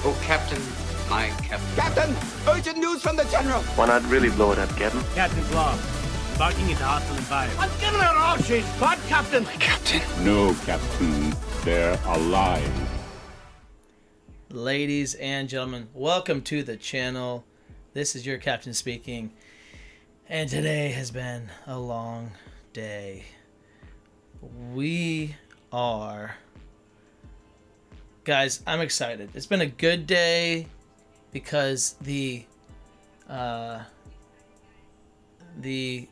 Oh, Captain, my Captain. Captain, urgent news from the General. Why not really blow it up, Captain? Captain's log. Embarking into hostile environment. I'm giving it all she's got, Captain. Captain. No, Captain. They're alive. Ladies and gentlemen, welcome to the channel. This is your captain speaking. And today has been a long day. Guys, I'm excited. It's been a good day because the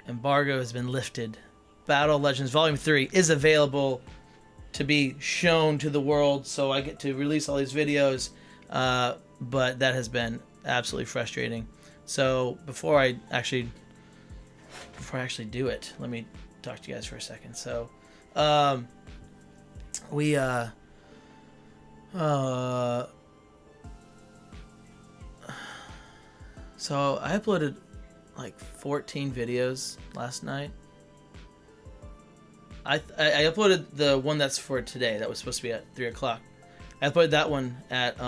embargo has been lifted. Battle Legends Volume 3 is available to be shown to the world, so I get to release all these videos, but that has been absolutely frustrating. So before I actually do it, let me talk to you guys for a second. So so I uploaded like 14 videos last night. I uploaded the one that's for today that was supposed to be at 3 o'clock. I uploaded that one at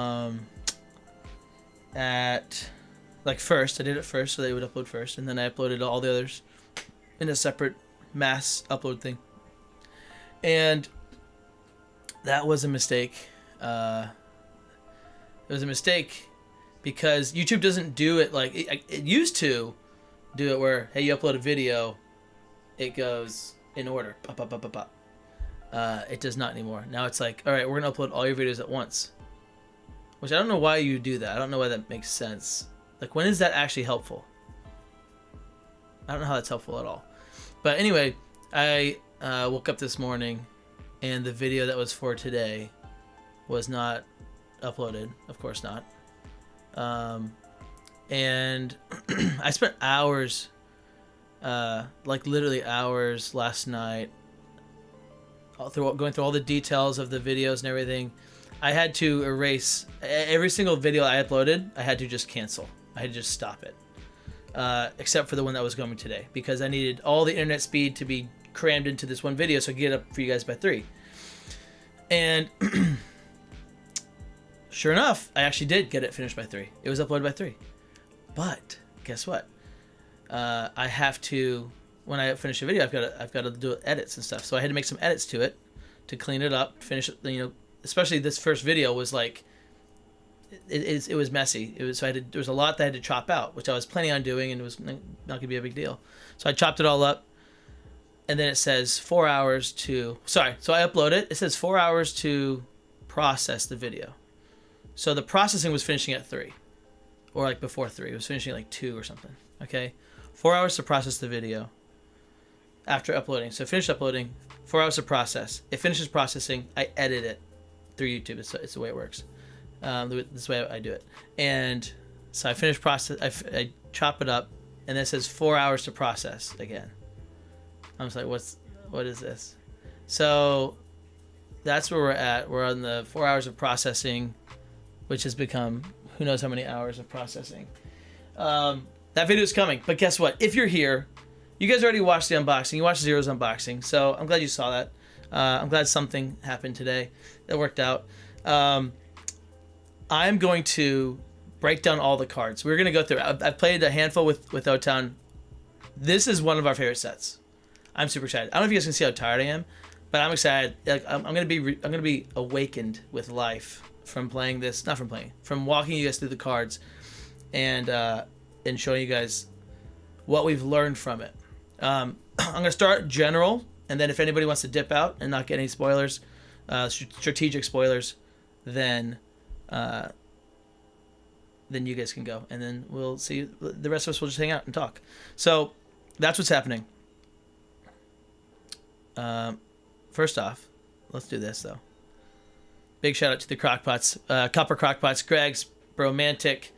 like first. I did it first so they would upload first, and then I uploaded all the others in a separate mass upload thing. And that was a mistake. It was a mistake because YouTube doesn't do it like it used to do it, where hey, you upload a video, it goes in order. Pop, pop, pop, pop, pop. It does not anymore. Now it's like, all right, we're gonna upload all your videos at once, which I don't know why you do that. I don't know why that makes sense. Like, when is that actually helpful? I don't know how that's helpful at all. But anyway, I woke up this morning and the video that was for today was not uploaded. Of course not. And I spent hours, like literally hours last night, going through all the details of the videos and everything. I had to erase every single video I uploaded. I had to just cancel. I had to just stop it, except for the one that was going today, because I needed all the internet speed to be crammed into this one video so I could get it up for you guys by 3. And sure enough, I actually did get it finished by 3. It was uploaded by 3. But guess what? I have to, when I finish a video, I've got to do edits and stuff. So I had to make some edits to it to clean it up, finish it. You know, especially this first video was like, it was messy. There was a lot that I had to chop out, which I was planning on doing, and it was not gonna be a big deal. So I chopped it all up, and then it says 4 hours to. Sorry, so I upload it. It says 4 hours to process the video. So the processing was finishing at 3, or like before 3. It was finishing at like 2 or something. Okay, 4 hours to process the video after uploading. So finish uploading, 4 hours to process. It finishes processing. I edit it through YouTube. It's the way it works. This way I do it. And so I finish process. I chop it up, and then it says 4 hours to process again. I'm just like, what is this? So that's where we're at. We're on the 4 hours of processing, which has become who knows how many hours of processing. That video is coming, but guess what? If you're here, you guys already watched the unboxing. You watched Zero's unboxing, so I'm glad you saw that. I'm glad something happened today that worked out. I'm going to break down all the cards. We're going to go through. I've played a handful with O-Town. This is one of our favorite sets. I'm super excited. I don't know if you guys can see how tired I am, but I'm excited. Like, I'm going to be awakened with life from playing this. Not from playing. From walking you guys through the cards, and showing you guys what we've learned from it. I'm going to start general, and then if anybody wants to dip out and not get any spoilers, strategic spoilers, then you guys can go, and then we'll see. The rest of us will just hang out and talk. So that's what's happening. First off, let's do this though. Big shout out to the Crockpots, Copper Crockpots, Greg's, Bromantic,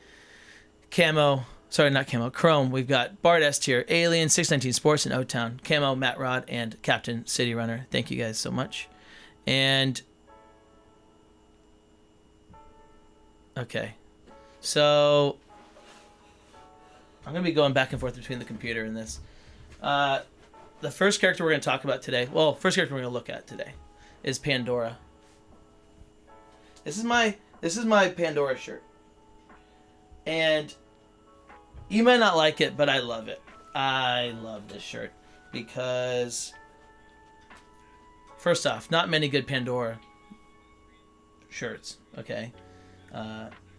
Camo. Sorry, not Camo. Chrome. We've got Bart S Tier, Alien, 619 Sports, and O-Town, Camo, Matt Rod, and Captain CityRunner. Thank you guys so much. And okay, so I'm gonna be going back and forth between the computer and this. The first character we're gonna talk about today, well, first character we're gonna look at today, is Pandora. This is my This is my Pandora shirt. And you might not like it, but I love it. I love this shirt because, first off, not many good Pandora shirts, okay?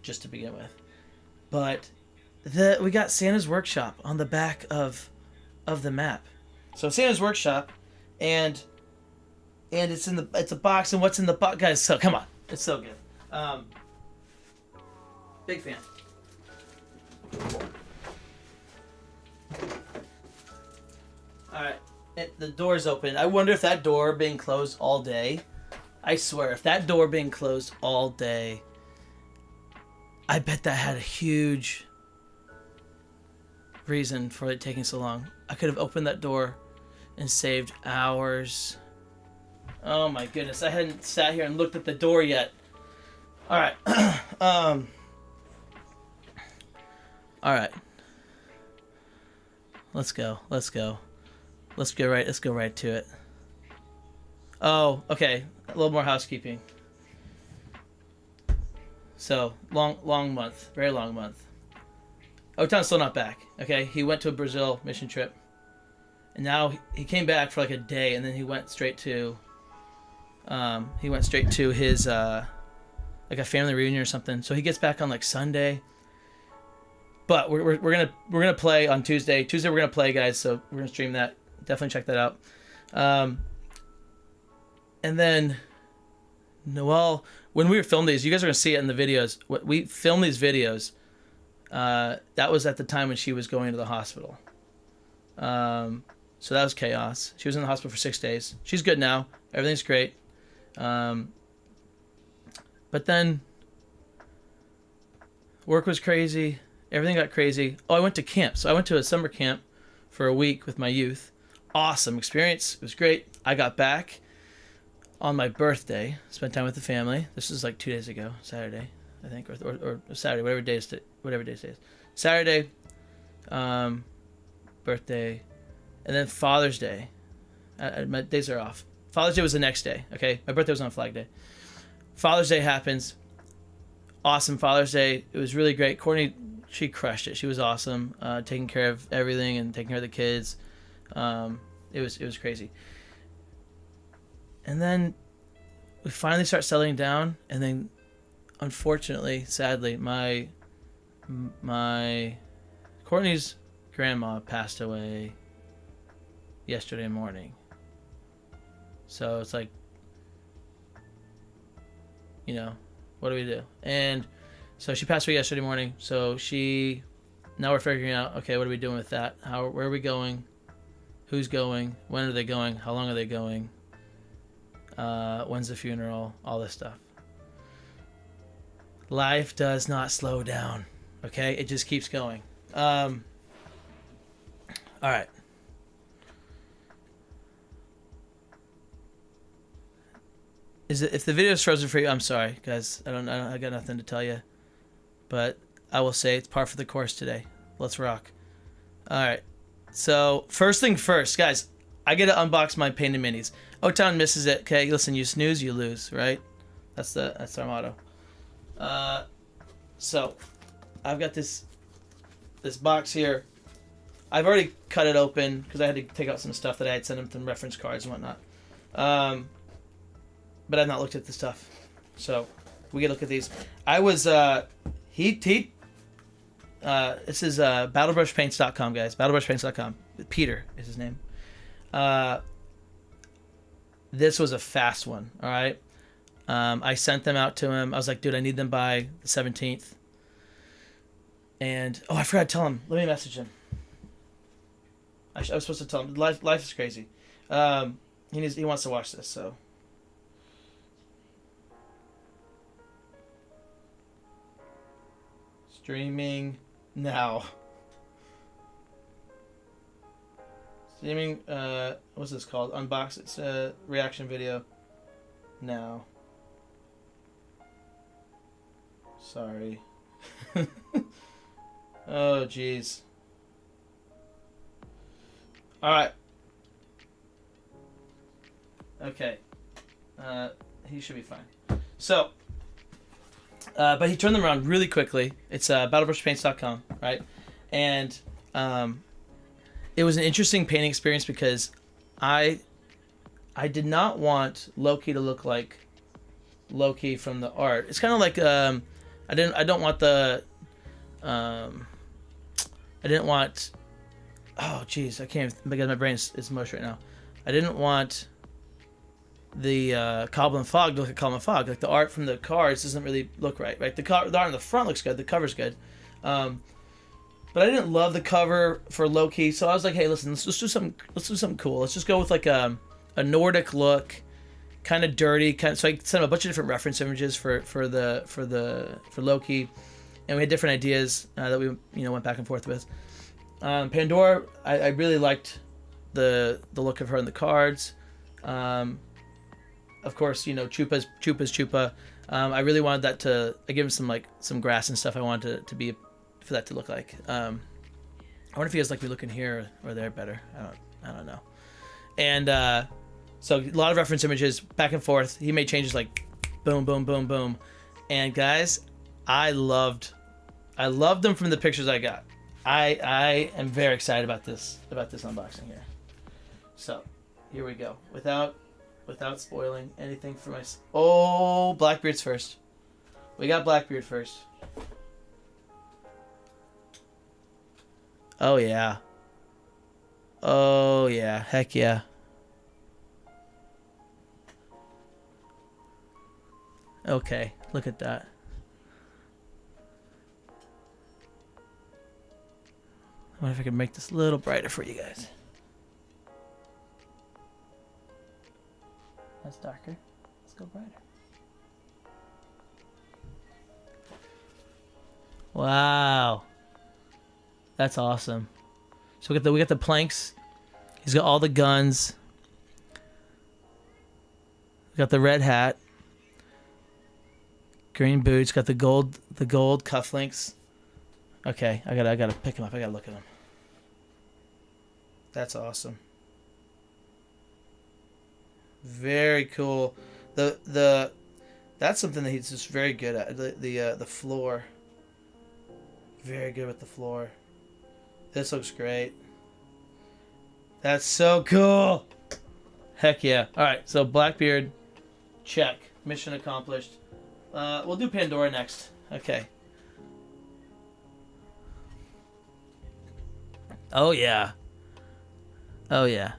Just to begin with. But we got Santa's Workshop on the back of the map. So Santa's Workshop, and it's a box, and what's in the box, guys? So come on, it's so good. Big fan. All right, the door's open. I wonder if that door being closed all day. I swear, if that door being closed all day, I bet that had a huge reason for it taking so long. I could have opened that door and saved hours. Oh my goodness, I hadn't sat here and looked at the door yet. All right. All right. Let's go. Let's go right to it. Oh, okay. A little more housekeeping. So, long month. Very long month. Otan's still not back. Okay? He went to a Brazil mission trip. And now he came back for like a day, and then he went straight to his like a family reunion or something. So he gets back on like Sunday. But we're gonna play on Tuesday. Tuesday we're gonna play, guys. So we're gonna stream that. Definitely check that out. And then, Noel, when we were filming these, you guys are gonna see it in the videos. We filmed these videos. That was at the time when she was going to the hospital. So that was chaos. She was in the hospital for 6 days. She's good now. Everything's great. But then work was crazy. Everything got crazy. Oh, I went to camp. So I went to a summer camp for a week with my youth. Awesome experience. It was great. I got back on my birthday. Spent time with the family. This is like 2 days ago. Saturday, I think. Or Saturday. Whatever day it is. Saturday. Birthday. And then Father's Day. My days are off. Father's Day was the next day. Okay? My birthday was on Flag Day. Father's Day happens. Awesome Father's Day. It was really great. Courtney, she crushed it. She was awesome, taking care of everything and taking care of the kids. It was crazy. And then we finally start settling down, and then, unfortunately, sadly, my Courtney's grandma passed away yesterday morning. So it's like, you know, what do we do? And so she passed away yesterday morning. So now we're figuring out, okay, what are we doing with that? Where are we going? Who's going? When are they going? How long are they going? When's the funeral? All this stuff. Life does not slow down. Okay, it just keeps going. All right. If the video is frozen for you, I'm sorry, guys. I got nothing to tell you, but I will say it's par for the course today. Let's rock. All right. So first thing first, guys, I get to unbox my painted minis. O-Town misses it. Okay, listen, you snooze, you lose, right? That's our motto. So I've got this box here. I've already cut it open because I had to take out some stuff that I had sent him, some reference cards and whatnot. But I've not looked at the stuff, so we can look at these. I was this is BattleBrushPaints.com, guys. BattleBrushPaints.com. Peter is his name. This was a fast one. All right. I sent them out to him. I was like, dude, I need them by the 17th. And I forgot to tell him. Let me message him. I was supposed to tell him. Life is crazy. He wants to watch this, so. Streaming now. Streaming, what's this called? Unbox. It's a reaction video now. Sorry. Oh, jeez. Alright. Okay. He should be fine. So, But he turned them around really quickly. It's BattleBrushPaints.com, right? And it was an interesting painting experience because I did not want Loki to look like Loki from the art. It's kind of like I didn't want the I didn't want. Oh, geez, I can't even, because my brain is mush right now. I didn't want the Goblin Fog to look like Goblin Fog. Like the art from the cards doesn't really look right. The art on the front looks good. The cover's good. But I didn't love the cover for Loki, so I was like, hey, listen, let's do something cool. Let's just go with like a Nordic look, kind of dirty, so I sent him a bunch of different reference images for Loki, and we had different ideas that we went back and forth with. Pandora, I really liked the look of her in the cards. Of course, Chupa's Chupa. I really wanted that I gave him some grass and stuff. I wanted to be for that to look like. I wonder if he has like me looking here or there better. I don't know. And so a lot of reference images back and forth. He made changes like boom, boom, boom, boom. And guys, I loved them from the pictures I got. I am very excited about this unboxing here. So here we go. Without spoiling anything for my... Oh, Blackbeard's first. We got Blackbeard first. Oh yeah. Oh yeah. Heck yeah. Okay, look at that. I wonder if I can make this a little brighter for you guys. That's darker. Let's go brighter. Wow. That's awesome. So we got the planks. He's got all the guns. We got the red hat. Green boots. Got the gold cufflinks. Okay, I gotta pick him up. I gotta look at him. That's awesome. Very cool. That's something that he's just very good at. The floor. Very good with the floor. This looks great. That's so cool. Heck yeah. All right, so Blackbeard, check. Mission accomplished. We'll do Pandora next. Okay. Oh yeah. Oh yeah.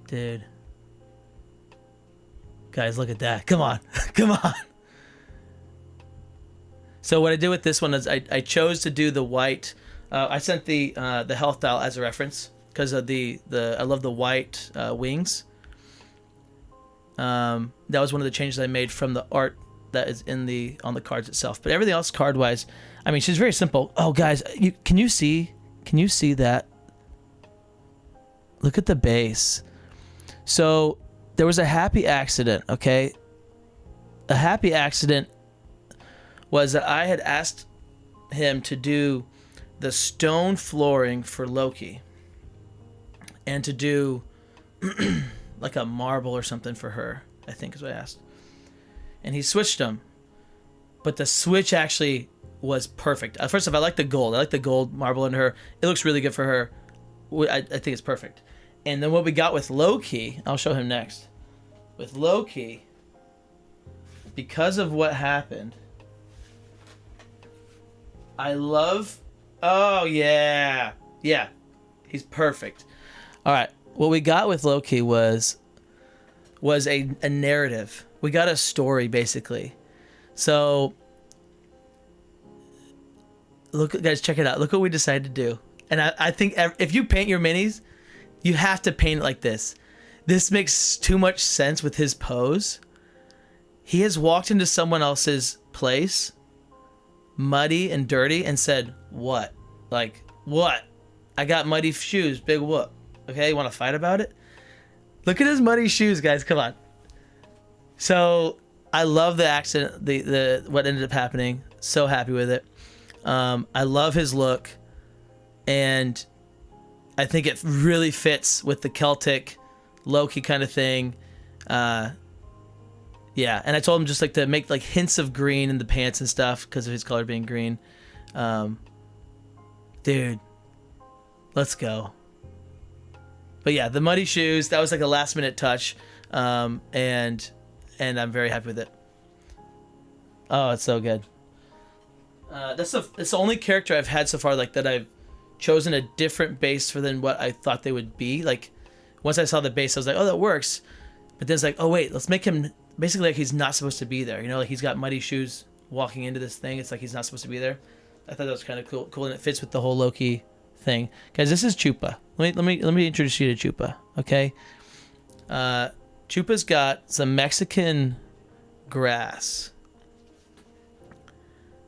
Dude. Guys, look at that. Come on. Come on. So what I did with this one is I chose to do the white. I sent the health dial as a reference because of I love the white wings. That was one of the changes I made from the art that is on the cards itself. But everything else card wise, I mean, she's very simple. Oh guys, can you see that? Look at the base. So there was a happy accident, okay? A happy accident was that I had asked him to do the stone flooring for Loki and to do like a marble or something for her, I think is what I asked. And he switched them. But the switch actually was perfect. First off, I like the gold. I like the gold marble in her. It looks really good for her. I think it's perfect. And then what we got with Loki, I'll show him next. With Loki, because of what happened, I love... Oh, yeah. Yeah. He's perfect. All right. What we got with Loki was a narrative. We got a story, basically. So, look, guys, check it out. Look what we decided to do. And I think if you paint your minis, you have to paint it like this. This makes too much sense with his pose. He has walked into someone else's place, muddy and dirty, and said, what? Like, what? I got muddy shoes, big whoop. Okay, you want to fight about it? Look at his muddy shoes, guys. Come on. So I love the accident, the what ended up happening. So happy with it. I love his look, and I think it really fits with the Celtic Loki kind of thing. Yeah, and I told him just like to make like hints of green in the pants and stuff because of his color being green. Dude, let's go. But yeah, the muddy shoes, that was like a last minute touch. And I'm very happy with it. Oh, it's so good. It's the only character I've had so far like that I've chosen a different base for than what I thought they would be. Like once I saw the base, I was like, oh, that works. But then it's like, oh wait, let's make him basically like he's not supposed to be there. You know, like he's got muddy shoes walking into this thing. It's like he's not supposed to be there. I thought that was kind of cool, and it fits with the whole Loki thing. Guys, this is Chupa. Let me introduce you to Chupa. Okay, Chupa's got some Mexican grass.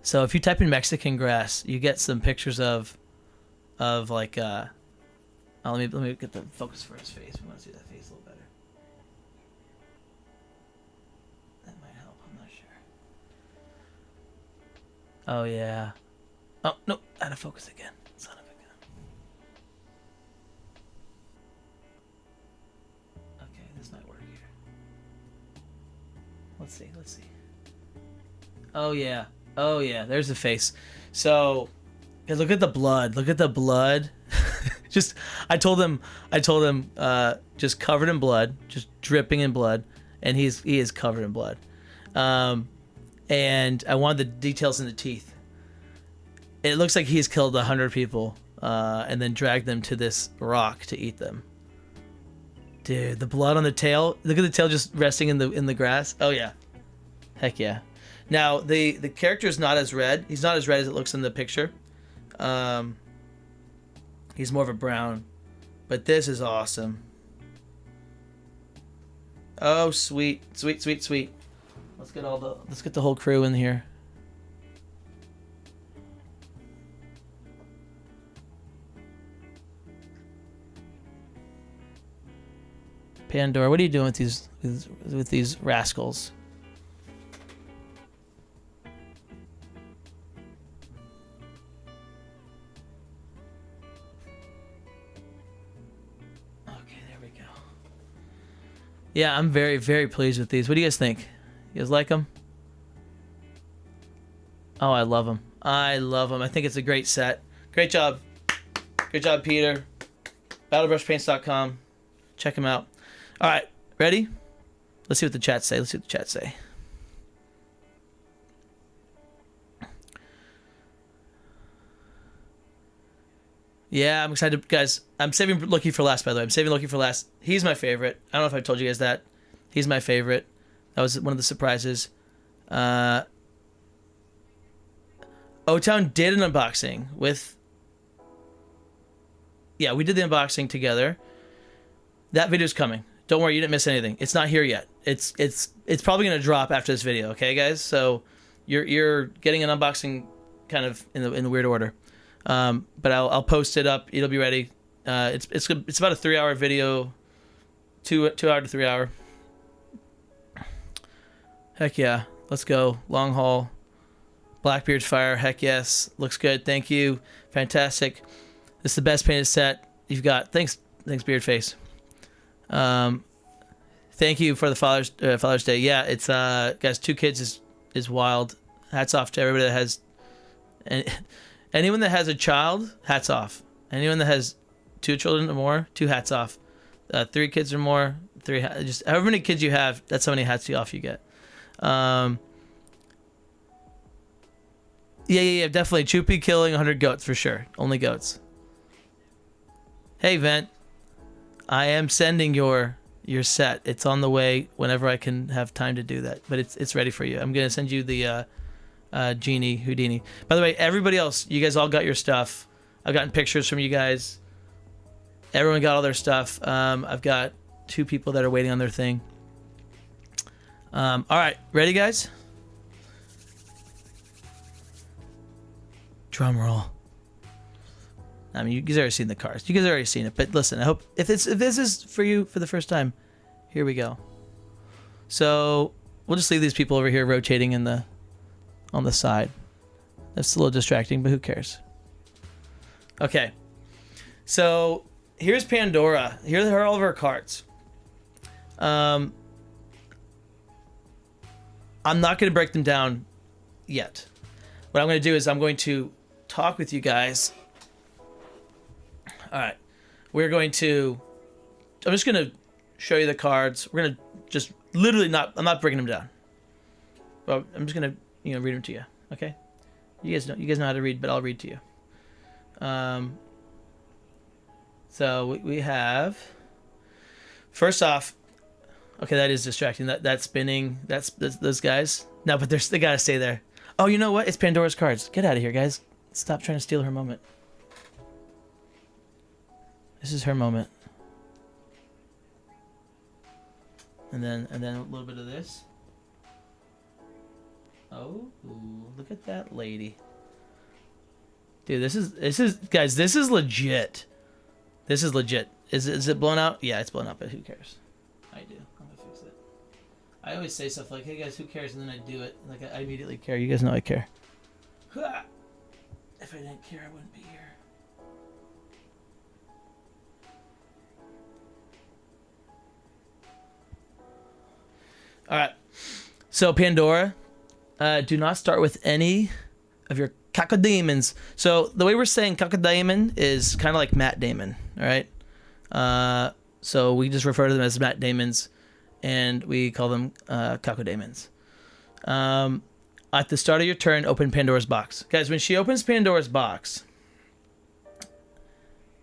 So if you type in Mexican grass, you get some pictures of like oh, let me get the focus for his face. We want to see that face a little better. That might help. I'm not sure. Oh yeah. Oh no, out of focus again. Son of a gun. Okay, this might work here. Let's see. Oh yeah. There's the face. So, yeah, look at the blood. Look at the blood. Just, I told him, just covered in blood, just dripping in blood, and he is covered in blood. And I wanted the details in the teeth. It looks like he's killed 100 people, and then dragged them to this rock to eat them. Dude, the blood on the tail. Look at the tail just resting in the grass. Oh yeah, heck yeah. Now the character is not as red. He's not as red as it looks in the picture. He's more of a brown, but this is awesome. Oh sweet. Let's get the whole crew in here. Pandora, what are you doing with these rascals? Okay, there we go. Yeah, I'm very, very pleased with these. What do you guys think? You guys like them? Oh, I love them. I think it's a great set. Great job. Good job, Peter. BattleBrushPaints.com. Check him out. All right, ready? Let's see what the chat say. Yeah, I'm excited, guys. I'm saving Loki for last, by the way. I'm saving Loki for last. He's my favorite. I don't know if I told you guys that. He's my favorite. That was one of the surprises. O-Town did an unboxing with... Yeah, we did the unboxing together. That video's coming. Don't worry, you didn't miss anything. It's not here yet. It's probably gonna drop after this video, okay, guys? So you're getting an unboxing kind of in the weird order. But I'll post it up. It'll be ready. It's about a 3-hour video, 2 hour to 3 hour. Heck yeah, let's go. Long haul. Blackbeard's fire. Heck yes, looks good. Thank you. Fantastic. This is the best painted set you've got. Thanks, Beardface. Thank you for the Father's Day. Yeah, it's guys, 2 kids is wild. Hats off to everybody that has, and anyone that has a child, hats off. Anyone that has 2 children or more, 2 hats off. 3 kids or more, 3 just however many kids you have, that's how many hats off you get. Yeah, definitely. Choopy killing 100 goats for sure. Only goats. Hey, Vent. I am sending your set. It's on the way whenever I can have time to do that. But it's ready for you. I'm gonna send you the Genie Houdini. By the way, everybody else, you guys all got your stuff. I've gotten pictures from you guys. Everyone got all their stuff. I've got 2 people that are waiting on their thing. All right, ready, guys? Drum roll. I mean, you guys already seen the cars. You guys already seen it. But listen, I hope if this is for you for the first time, here we go. So we'll just leave these people over here rotating on the side. That's a little distracting, but who cares? Okay. So here's Pandora. Here are all of our cards. I'm not going to break them down yet. What I'm going to do is I'm going to talk with you guys. All right. I'm just going to show you the cards. We're going to just literally I'm not breaking them down. Well, I'm just going to, read them to you. Okay? You guys know how to read, but I'll read to you. So we have, first off, okay, that is distracting. That's spinning. That's those guys. No, but they gotta stay there. Oh, you know what? It's Pandora's cards. Get out of here, guys. Stop trying to steal her moment. This is her moment. And then a little bit of this. Oh, look at that lady. Dude, this is guys, this is legit. This is legit. Is it blown out? Yeah, it's blown out, but who cares? I do. I'm gonna fix it. I always say stuff like, hey guys, who cares? And then I do it. Like, I immediately care. You guys know I care. If I didn't care, I wouldn't be here. Alright. So, Pandora, do not start with any of your cacodemons. So, the way we're saying cacodemon is kind of like Matt Damon. Alright? So, we just refer to them as Matt Damons, and we call them cacodemons. At the start of your turn, open Pandora's box. Guys, when she opens Pandora's box,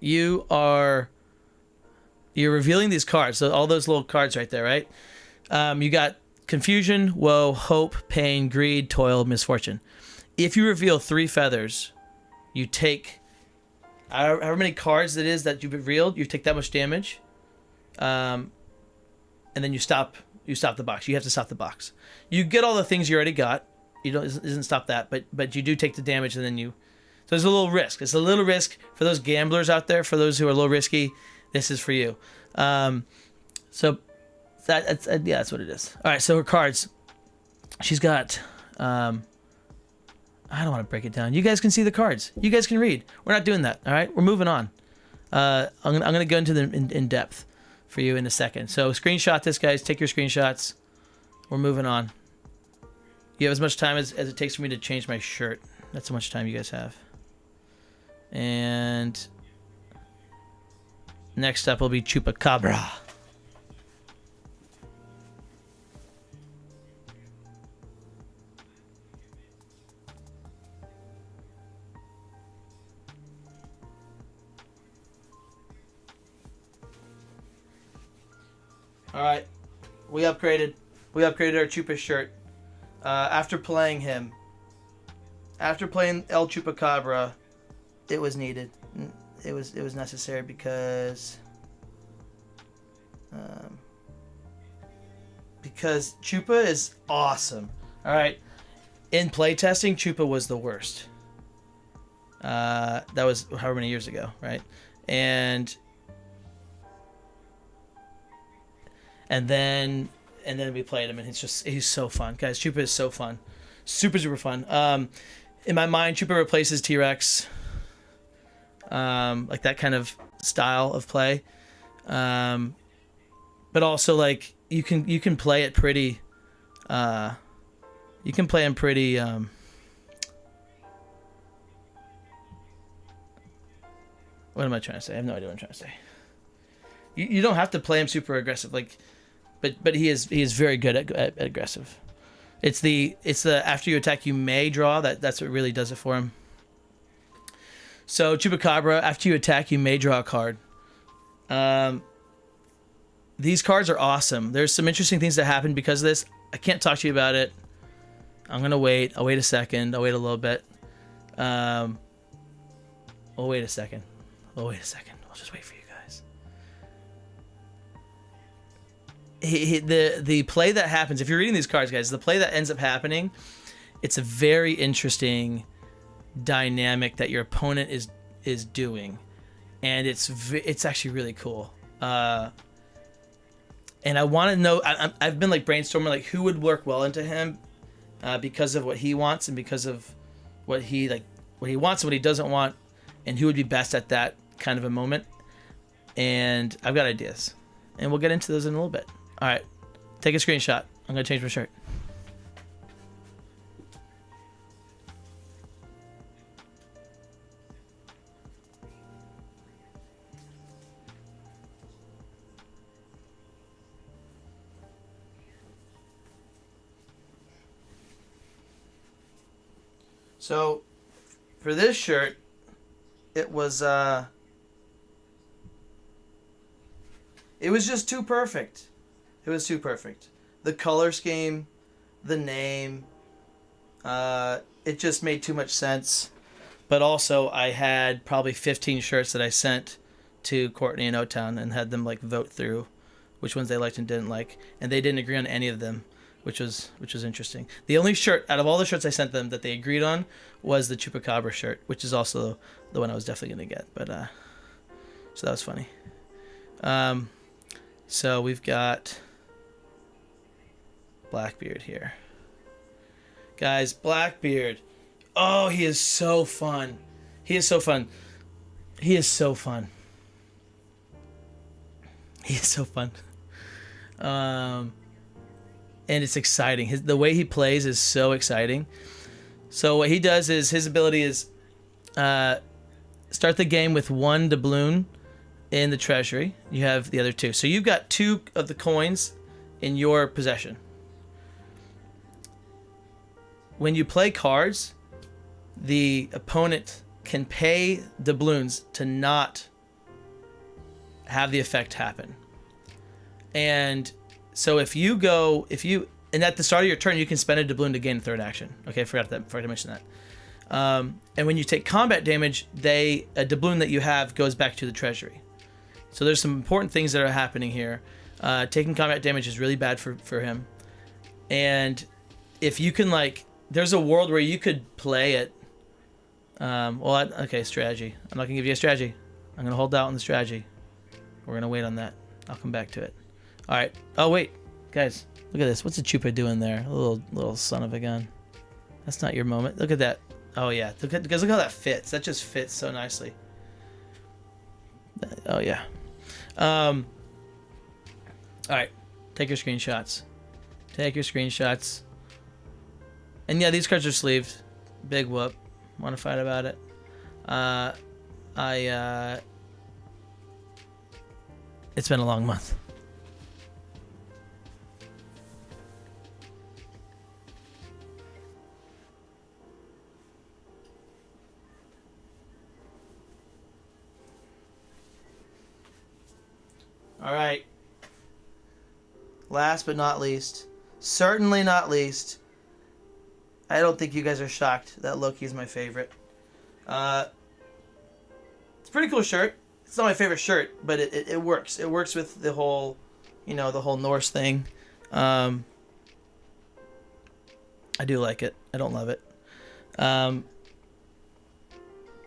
you're revealing these cards. So, all those little cards right there, right? You got confusion, woe, hope, pain, greed, toil, misfortune. If you reveal 3 feathers, you take however many cards it is that you've revealed, you take that much damage, and then you stop the box. You have to stop the box. You get all the things you already got. You don't isn't stop that, but you do take the damage, and then so there's a little risk. It's a little risk for those gamblers out there. For those who are low risky, this is for you. So that's what it is. All right, so her cards. She's got. I don't want to break it down. You guys can see the cards. You guys can read. We're not doing that. All right, we're moving on. I'm gonna go into them in depth for you in a second. So screenshot this, guys. Take your screenshots. We're moving on. You have as much time as it takes for me to change my shirt. That's how much time you guys have. And next up will be Chupacabra. All right, we upgraded our Chupa shirt after playing him. After playing El Chupacabra, it was needed. It was necessary because Chupa is awesome. All right, in playtesting, Chupa was the worst. That was however many years ago, right? And then we played him, and he's so fun, guys. Chupa is so fun, super fun. In my mind, Chupa replaces T-Rex, like that kind of style of play, but also like you can play it pretty. You can play him pretty. What am I trying to say? I have no idea what I'm trying to say. You don't have to play him super aggressive, like. But he is very good at aggressive. It's the after you attack you may draw, that's what really does it for him. So Chupacabra, after you attack you may draw a card. These cards are awesome. There's some interesting things that happen because of this. I can't talk to you about it. I'm gonna wait. I'll wait a second. I'll wait a little bit. We'll wait a second. We'll just wait for you guys. The play that happens, if you're reading these cards, guys, the play that ends up happening, it's a very interesting dynamic that your opponent is doing, and it's actually really cool. And I want to know. I've been like brainstorming like who would work well into him, because of what he wants and because of what he wants and what he doesn't want, and who would be best at that kind of a moment. And I've got ideas, and we'll get into those in a little bit. All right, take a screenshot. I'm gonna change my shirt. So, for this shirt, it was just too perfect. It was too perfect. The color scheme, the name, it just made too much sense. But also, I had probably 15 shirts that I sent to Courtney and O-Town and had them like vote through which ones they liked and didn't like, and they didn't agree on any of them, which was interesting. The only shirt out of all the shirts I sent them that they agreed on was the Chupacabra shirt, which is also the one I was definitely gonna get. But so that was funny. So we've got Blackbeard here, guys. Blackbeard. Oh, he is so fun. He is so fun. He is so fun. He is so fun. And it's exciting. The way he plays is so exciting. So what he does is his ability is start the game with 1 doubloon in the treasury. You have the other 2. So you've got 2 of the coins in your possession. When you play cards, the opponent can pay doubloons to not have the effect happen. And so and at the start of your turn, you can spend a doubloon to gain a third action. Okay, I forgot to mention that. And when you take combat damage, a doubloon that you have goes back to the treasury. So there's some important things that are happening here. Taking combat damage is really bad for him. And if you can, like, there's a world where you could play it. Okay, strategy. I'm not gonna give you a strategy. I'm gonna hold out on the strategy. We're gonna wait on that. I'll come back to it. All right. Oh wait, guys, look at this. What's the Chupa doing there? A little son of a gun. That's not your moment. Look at that. Oh yeah. Look how that fits. That just fits so nicely. Oh yeah. All right. Take your screenshots. Take your screenshots. And yeah, these cards are sleeved. Big whoop. Want to fight about it? It's been a long month. All right. Last but not least, certainly not least, I don't think you guys are shocked that Loki is my favorite. It's a pretty cool shirt. It's not my favorite shirt, but it works. It works with the whole, the whole Norse thing. I do like it. I don't love it.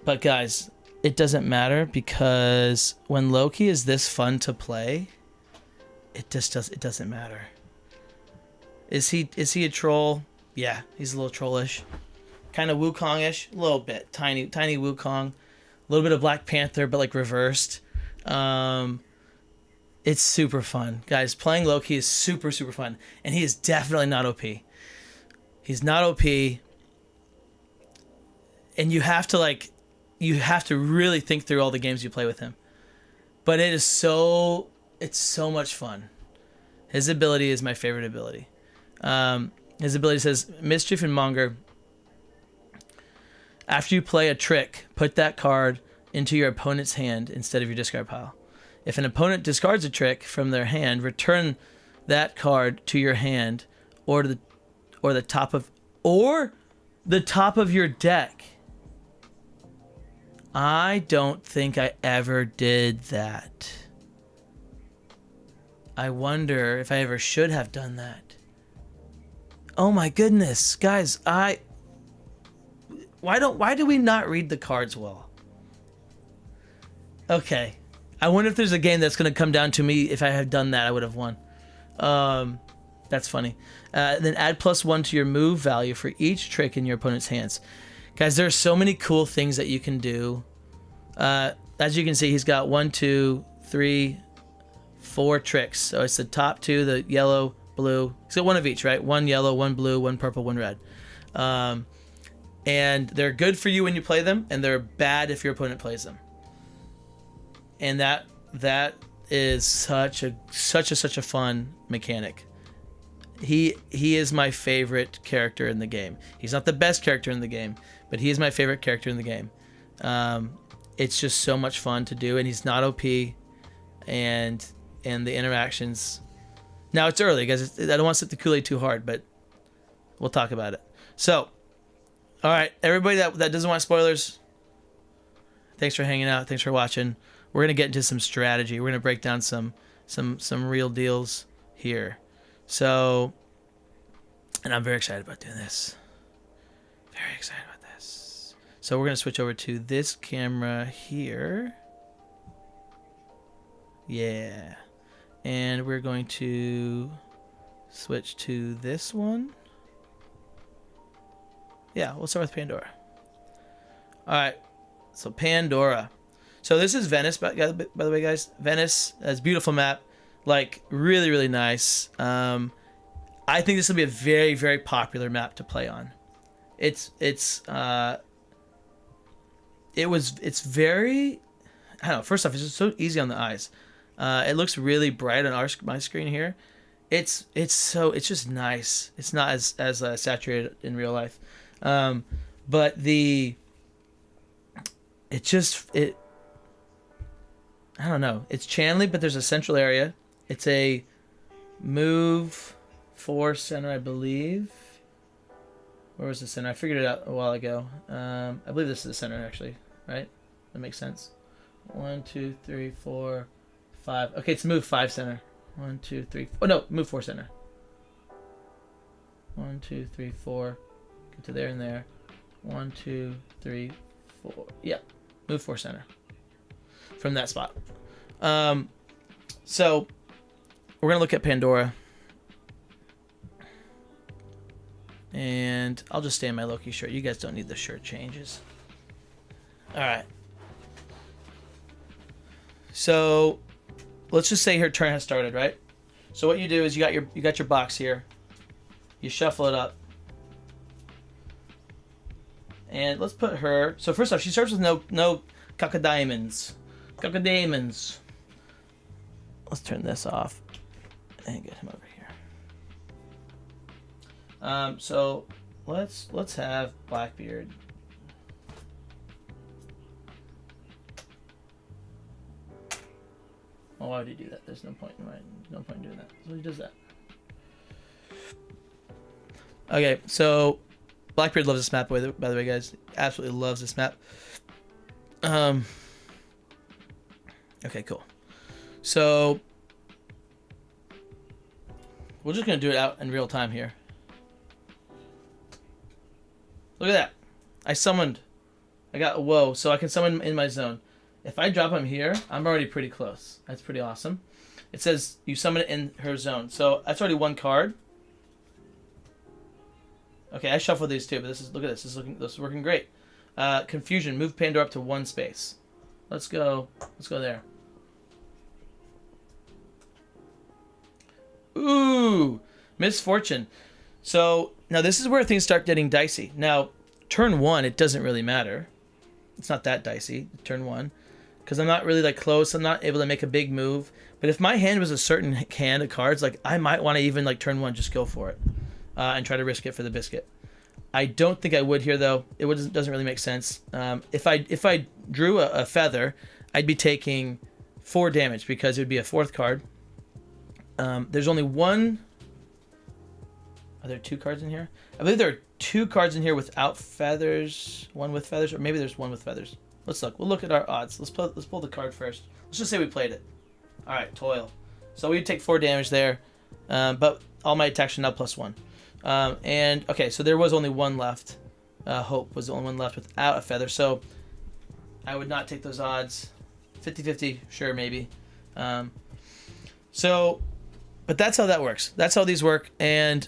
But guys, it doesn't matter, because when Loki is this fun to play, it doesn't matter. Is he a troll? Yeah, he's a little trollish. Kind of Wukong-ish, a little bit. Tiny Wukong. A little bit of Black Panther, but like reversed. It's super fun. Guys, playing Loki is super, super fun. And he is definitely not OP. He's not OP. And you have to really think through all the games you play with him. But it's so much fun. His ability is my favorite ability. His ability says, Mischief and Monger. After you play a trick, put that card into your opponent's hand instead of your discard pile. If an opponent discards a trick from their hand, return that card to your hand or the top of your deck. I don't think I ever did that. I wonder if I ever should have done that. Oh my goodness, guys, why do we not read the cards well? Okay. I wonder if there's a game that's going to come down to me. If I had done that, I would have won. That's funny. Then add +1 to your move value for each trick in your opponent's hands. Guys, there are so many cool things that you can do. As you can see, he's got 1, 2, 3, 4 tricks. So it's the top 2, the yellow, blue. He's got 1 of each, right? 1 yellow, 1 blue, 1 purple, 1 red. And they're good for you when you play them, and they're bad if your opponent plays them. And that is such a fun mechanic. he is my favorite character in the game. He's not the best character in the game, but he is my favorite character in the game. It's just so much fun to do, and he's not OP, and the interactions. Now it's early, guys. I don't want to sip the Kool-Aid too hard, but we'll talk about it. So, all right, everybody that doesn't want spoilers, thanks for hanging out. Thanks for watching. We're gonna get into some strategy. We're gonna break down some real deals here. So, and I'm very excited about doing this. Very excited about this. So we're gonna switch over to this camera here. Yeah. And we're going to switch to this one. Yeah, we'll start with Pandora. All right, so Pandora. So this is Venice, by the way, guys. Venice has a beautiful map, like really, really nice. I think this will be a very, very popular map to play on. It's very, I don't know. First off, it's just so easy on the eyes. It looks really bright on my screen here. It's just nice. It's not as saturated in real life, but I don't know. It's channely, but there's a central area. It's a move 4 center, I believe. Where was the center? I figured it out a while ago. I believe this is the center, actually. Right? That makes sense. 1, 2, 3, 4, 5. Okay, it's move 5 center. 1, 2, 3. Oh no, move 4 center. 1, 2, 3, 4. Get to there and there. 1, 2, 3, 4. Yep, move 4 center. From that spot. So we're gonna look at Pandora, and I'll just stay in my Loki shirt. You guys don't need the shirt changes. All right. So let's just say her turn has started, right? So what you do is you got your box here. You shuffle it up, and let's put her. So first off, she starts with no cacodemons. Cacodemons. Let's turn this off and get him over here. So let's have Blackbeard. Oh, why would he do that? There's no point in doing that. So he does that. Okay, so Blackbeard loves this map, by the way, guys. Absolutely loves this map. Okay, cool. So we're just gonna do it out in real time here. Look at that. I summoned. I got whoa, so I can summon in my zone. If I drop him here, I'm already pretty close. That's pretty awesome. It says you summon it in her zone. So that's already one card. Okay, I shuffled these two, but look at this. This is working great. Confusion. Move Pandora up to 1 space. Let's go there. Ooh, misfortune. So now this is where things start getting dicey. Now, turn 1, it doesn't really matter. It's not that dicey, turn 1. Because I'm not really like close. I'm not able to make a big move. But if my hand was a certain hand of cards, like I might want to even like turn 1, just go for it. And try to risk it for the biscuit. I don't think I would here though. It doesn't really make sense. If I drew a feather, I'd be taking 4 damage because it would be a 4th card. There's only one. Are there 2 cards in here? I believe there are 2 cards in here without feathers. 1 with feathers, or maybe there's 1 with feathers. Let's look. We'll look at our odds. Let's pull the card first. Let's just say we played it. All right, toil. So we'd take 4 damage there, but all my attacks are now +1. And okay, so there was only 1 left. Hope was the only one left without a feather. So I would not take those odds. 50-50, sure, maybe. But that's how that works. That's how these work, and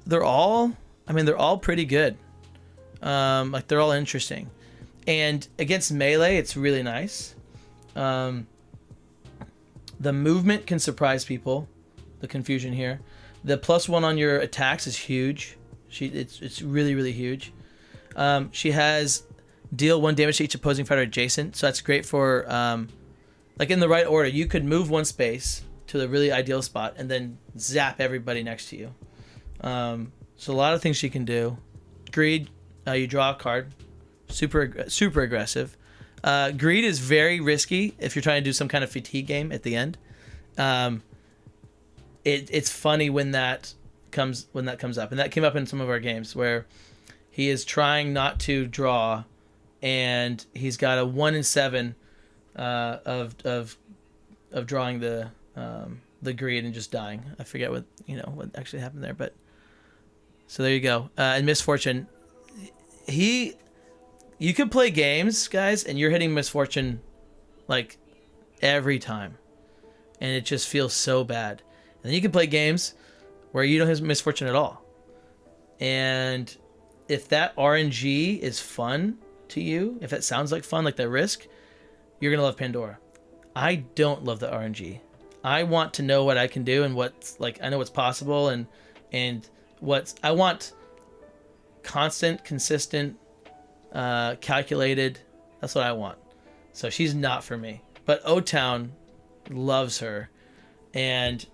they're all pretty good. Like they're all interesting, and against melee, it's really nice. The movement can surprise people. The confusion here. The +1 on your attacks is huge. It's really, really huge. She has deal 1 damage to each opposing fighter adjacent, so that's great for like in the right order. You could move 1 space to the really ideal spot and then zap everybody next to you. So a lot of things she can do. Greed, you draw a card. Super aggressive. Greed is very risky if you're trying to do some kind of fatigue game at the end. It's funny when that comes up, and that came up in some of our games where he is trying not to draw, and he's got a 1 in 7 of drawing the greed and just dying. I forget what actually happened there, but so there you go. And misfortune, you could play games, guys, and you're hitting misfortune like every time, and it just feels so bad. And then you can play games where you don't have misfortune at all, and if that RNG is fun to you, if it sounds like fun, like that risk, you're gonna love Pandora. I don't love the RNG. I want to know what I can do and what's like, I know what's possible, and I want constant, consistent, calculated. That's what I want. So she's not for me. But O-Town loves her, and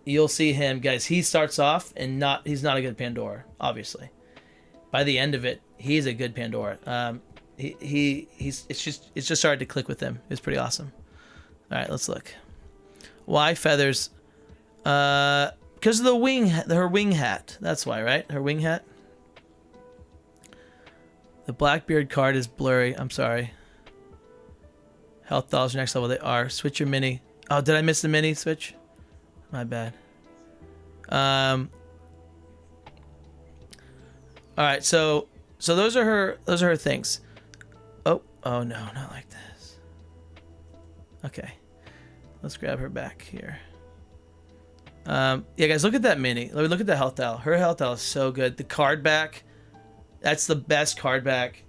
you'll see him, guys. He starts off and he's not a good Pandora, obviously. By the end of it, he's a good Pandora. It's just started to click with him. It's pretty awesome. All right, let's look. Why feathers? Because of her wing hat. That's why, right? Her wing hat. The Blackbeard card is blurry. I'm sorry. Health dolls next level. They are. Switch your mini. Oh, did I miss the mini switch? My bad. All right, so those are her things. Oh no, not like this. Okay, let's grab her back here. Yeah, guys, look at that mini. Look at the health dial. Her health dial is so good. The card back, that's the best card back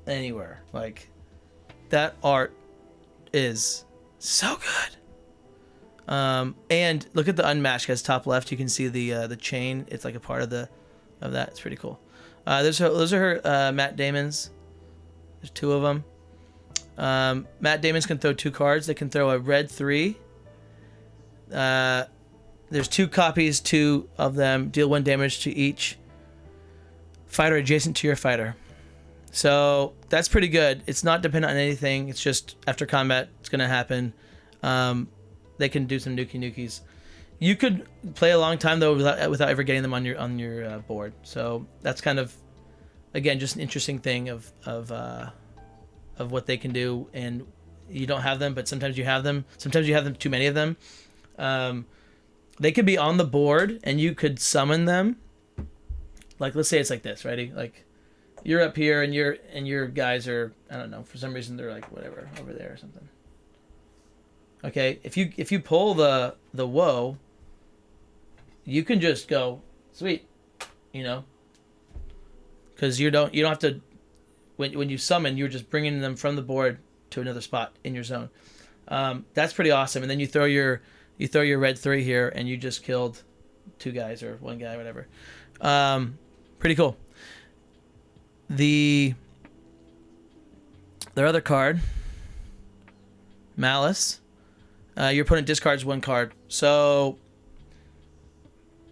anywhere. Like, that art is so good. And look at the Unmatched, guys. Top left, you can see the chain. It's like a part of that. It's pretty cool. Those are her Matt Damon's. There's 2 of them. Matt Damon's can throw 2 cards. They can throw a red 3. There's 2 copies, 2 of them. Deal 1 damage to each fighter adjacent to your fighter. So that's pretty good. It's not dependent on anything. It's just after combat, it's going to happen. They can do some nukies. You could play a long time though without ever getting them on your board. So that's kind of, again, just an interesting thing of what they can do. And you don't have them, but sometimes you have them. Sometimes you have them, too many of them. They could be on the board and you could summon them. Like, let's say it's like this, ready? Like, you're up here and your guys are, I don't know, for some reason they're like whatever over there or something. Okay, if you pull the woe, you can just go sweet, because you don't have to. When you summon, you're just bringing them from the board to another spot in your zone. That's pretty awesome. And then you throw your red 3 here, and you just killed 2 guys or 1 guy, whatever. Pretty cool. Their other card, Malice. Your opponent discards 1 card, so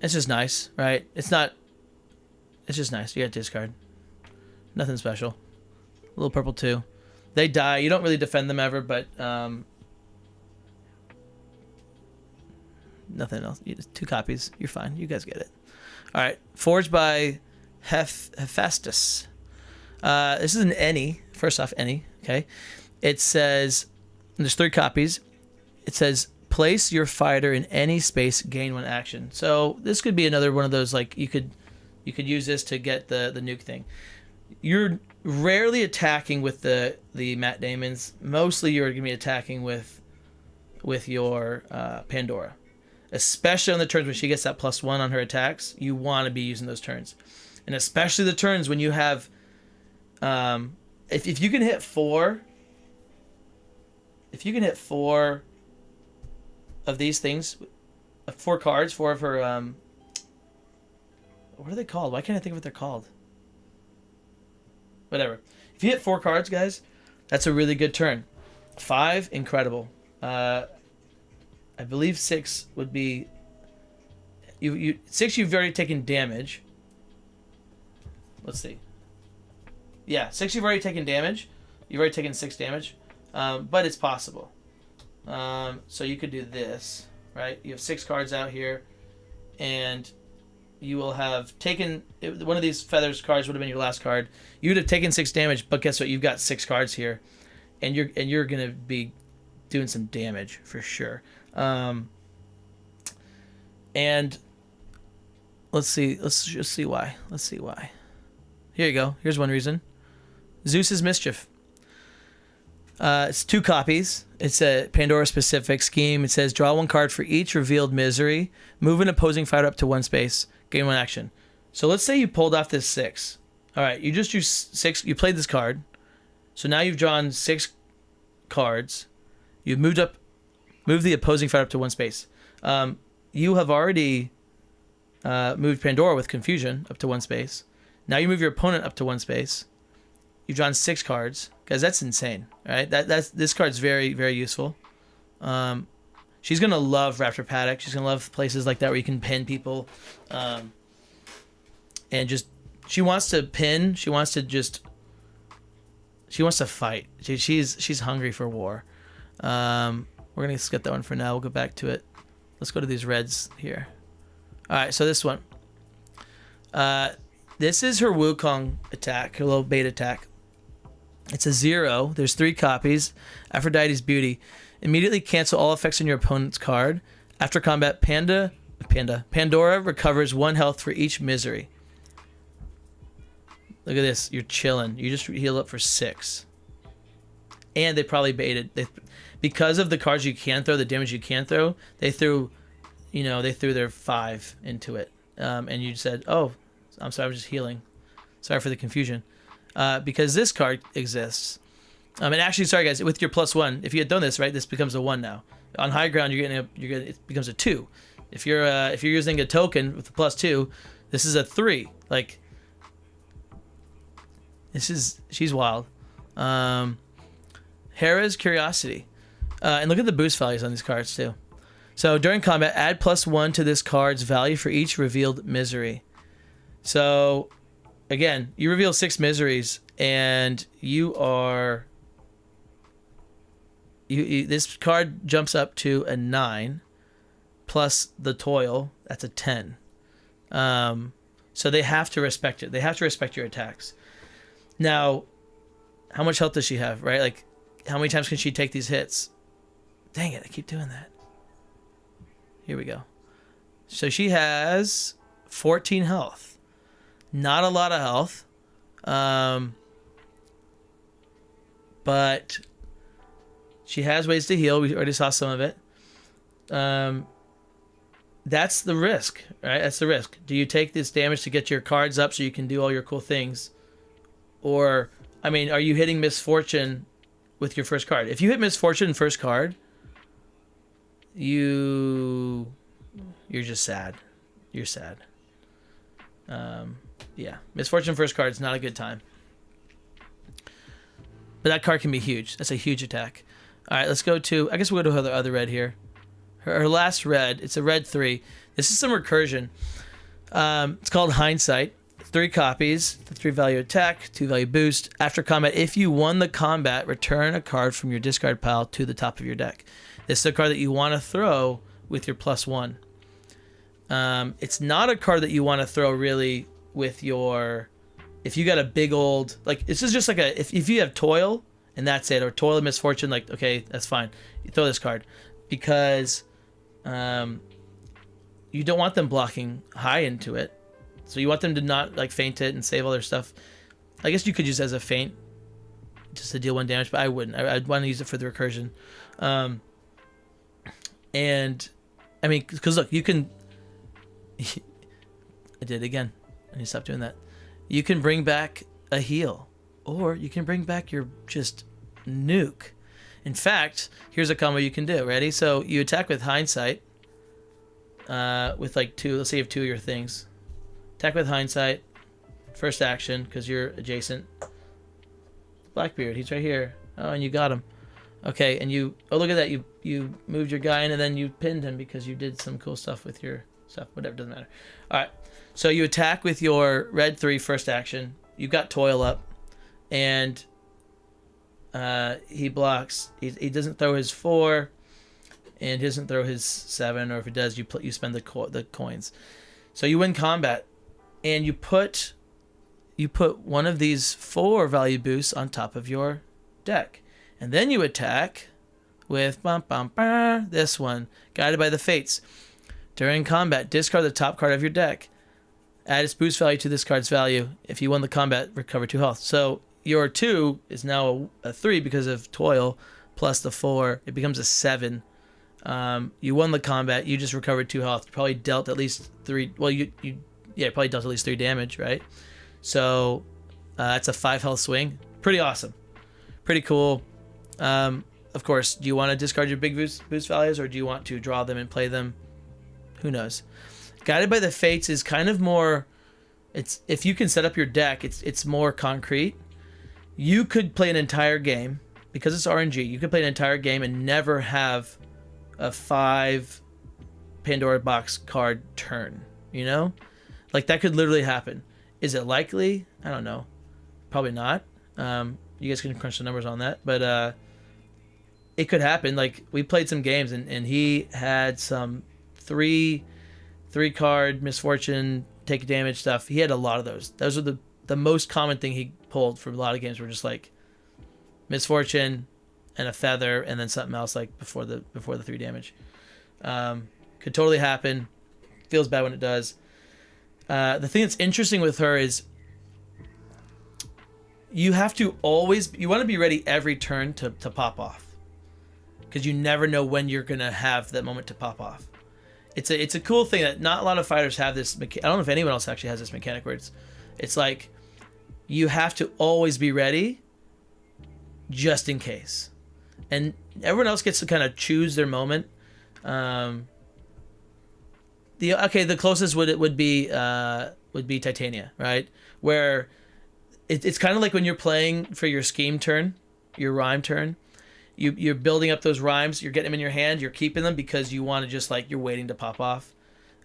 it's just nice, right? It's just nice. You got discard. Nothing special. A little purple too. They die. You don't really defend them ever, but nothing else. 2 copies. You're fine. You guys get it. All right. Forged by Hephaestus. This is an any. First off, any. Okay. It says there's 3 copies. It says place your fighter in any space, gain 1 action. So this could be another one of those, like you could use this to get the nuke thing. You're rarely attacking with the Matt Damons. Mostly you're going to be attacking with your Pandora, especially on the turns when she gets that +1 on her attacks. You want to be using those turns, and especially the turns when you have if you can hit 4. If you can hit 4 of these things, 4 cards, 4 of her, what are they called? Why can't I think of what they're called? Whatever. If you hit 4 cards, guys, that's a really good turn. 5, incredible. I believe 6 would be 6 you've already taken damage. Let's see. Yeah, 6 you've already taken damage. You've already taken 6 damage, but it's possible. So you could do this, right? You have 6 cards out here, and you will have taken one of these feathers cards would have been your last card. You would have taken 6 damage, but guess what? You've got 6 cards here, and you're gonna be doing some damage for sure. And let's see. Let's just see why. Let's see why. Here you go. Here's one reason. Zeus's Mischief. It's 2 copies. It's a Pandora-specific scheme. It says, draw 1 card for each revealed misery. Move an opposing fighter up to 1 space. Gain 1 action. So let's say you pulled off this 6. All right, you just used 6. You played this card. So now you've drawn 6 cards. You've moved the opposing fighter up to 1 space. You have already moved Pandora with Confusion up to 1 space. Now you move your opponent up to 1 space. You've drawn 6 cards. Guys, that's insane, right? This card's very, very useful. She's gonna love Raptor Paddock. She's gonna love places like that where you can pin people, and just she wants to pin. She wants to fight. She's hungry for war. We're gonna skip that one for now. We'll go back to it. Let's go to these reds here. All right, so this one. This is her Wukong attack, her little bait attack. It's a 0. There's 3 copies. Aphrodite's Beauty. Immediately cancel all effects on your opponent's card. After combat, Pandora recovers 1 health for each misery. Look at this. You're chilling. You just heal up for 6. And they probably baited. Because of the cards you can throw, the damage you can throw, they threw their 5 into it. And you said, oh, I'm sorry, I'm just healing. Sorry for the confusion. Because this card exists. And actually, sorry guys, with your +1, if you had done this, right, this becomes a 1 now. On high ground, it becomes a 2. If you're using a token with the +2, this is a 3. Like, she's wild. Hera's Curiosity. And look at the boost values on these cards too. So during combat, add +1 to this card's value for each revealed misery. So again, you reveal 6 miseries, and this card jumps up to a 9, plus the toil. That's a 10. So they have to respect it. They have to respect your attacks. Now, how much health does she have? Right? Like, how many times can she take these hits? Dang it! I keep doing that. Here we go. So she has 14 health. Not a lot of health, but she has ways to heal. We already saw some of it. That's the risk, right? That's the risk. Do you take this damage to get your cards up so you can do all your cool things? Or, I mean, are you hitting Misfortune with your first card? If you hit Misfortune first card, you're just sad. You're sad. Yeah, Misfortune first card is not a good time. But that card can be huge. That's a huge attack. All right, let's go to, I guess we'll go to her other red here. Her last red, it's a red 3. This is some recursion. It's called Hindsight. 3 copies, the 3 value attack, 2 value boost. After combat, if you won the combat, return a card from your discard pile to the top of your deck. This is a card that you want to throw with your +1. It's not a card that you want to throw really with your, if you got a big old, like, this is just like if you have Toil and that's it, or Toil and Misfortune, like, okay, that's fine. You throw this card because you don't want them blocking high into it. So you want them to not, like, feint it and save all their stuff. I guess you could use it as a feint just to deal 1 damage, but I wouldn't. I'd want to use it for the recursion. And I mean, because look, you can I did it again. I need to stop doing that. You can bring back a heal, or you can bring back your just nuke. In fact, here's a combo you can do. Ready? So you attack with Hindsight, with like 2. Let's say you have 2 of your things. Attack with Hindsight, first action, because you're adjacent. Blackbeard, he's right here. Oh, and you got him. Okay, and you, oh, look at that. You moved your guy in, and then you pinned him because you did some cool stuff with your stuff, whatever, doesn't matter. All right, so you attack with your red 3 first action. You've got Toil up, and he blocks. He doesn't throw his 4, and he doesn't throw his 7, or if he does, you spend the coins. So you win combat, and you put one of these 4 value boosts on top of your deck, and then you attack with this one, Guided by the Fates. During combat, discard the top card of your deck. Add its boost value to this card's value. If you won the combat, recover 2 health. So your 2 is now a 3 because of Toil, plus the 4. It becomes a 7. You won the combat. You just recovered 2 health. You probably dealt at least 3. Well, you probably dealt at least 3 damage, right? So that's a 5 health swing. Pretty awesome. Pretty cool. Of course, do you want to discard your big boost values, or do you want to draw them and play them? Who knows? Guided by the Fates is kind of more. It's if you can set up your deck, it's more concrete. You could play an entire game because it's RNG. You could play an entire game and never have a 5 Pandora box card turn. You know, like that could literally happen. Is it likely? I don't know. Probably not. You guys can crunch the numbers on that, but it could happen. Like we played some games and he had some 3 card misfortune, take damage stuff. He had a lot of those. Those are the most common thing he pulled for a lot of games were just like misfortune and a feather and then something else like before the 3 damage. Could totally happen. Feels bad when it does. The thing that's interesting with her is you want to be ready every turn to pop off, because you never know when you're gonna have that moment to pop off. It's a cool thing that not a lot of fighters have this. I don't know if anyone else actually has this mechanic where it's like you have to always be ready just in case, and everyone else gets to kind of choose their moment. The closest would be Titania, right? Where it's kind of like when you're playing for your scheme turn, your rhyme turn. You're building up those rhymes. You're getting them in your hand. You're keeping them because you want to just like you're waiting to pop off,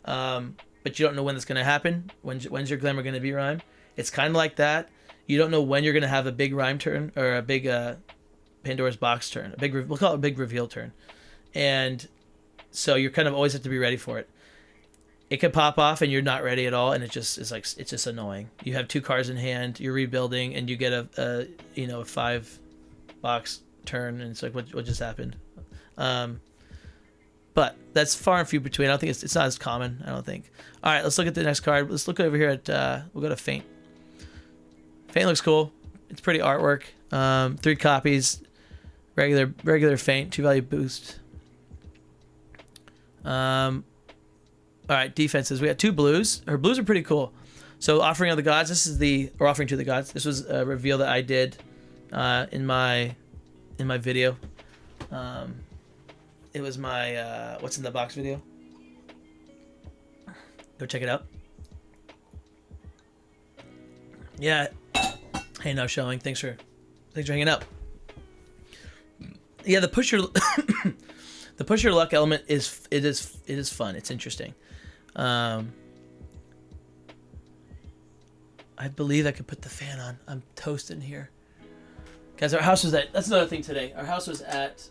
but you don't know when that's going to happen. When's your glamour going to be rhyme? It's kind of like that. You don't know when you're going to have a big rhyme turn or a big Pandora's box turn. We'll call it a big reveal turn, and so you kind of always have to be ready for it. It could pop off and you're not ready at all, and it's just annoying. You have 2 cards in hand. You're rebuilding, and you get a 5 box turn, and it's like what just happened. But that's far and few between. I don't think it's not as common. I don't think. All right, let's look at the next card. Let's look over here at we'll go to Faint. Faint looks cool. It's pretty artwork. 3 copies, regular Faint, 2 value boost. All right, defenses. We got 2 blues. Her blues are pretty cool. So Offering of the Gods. Offering to the Gods. This was a reveal that I did in my video. It was my what's in the box video. Go check it out. Yeah. Hey, now showing. Thanks for hanging out. Yeah, the push your the push your luck element is fun. It's interesting. I believe I could put the fan on. I'm toasting here. Guys, our house was that's another thing today. Our house was at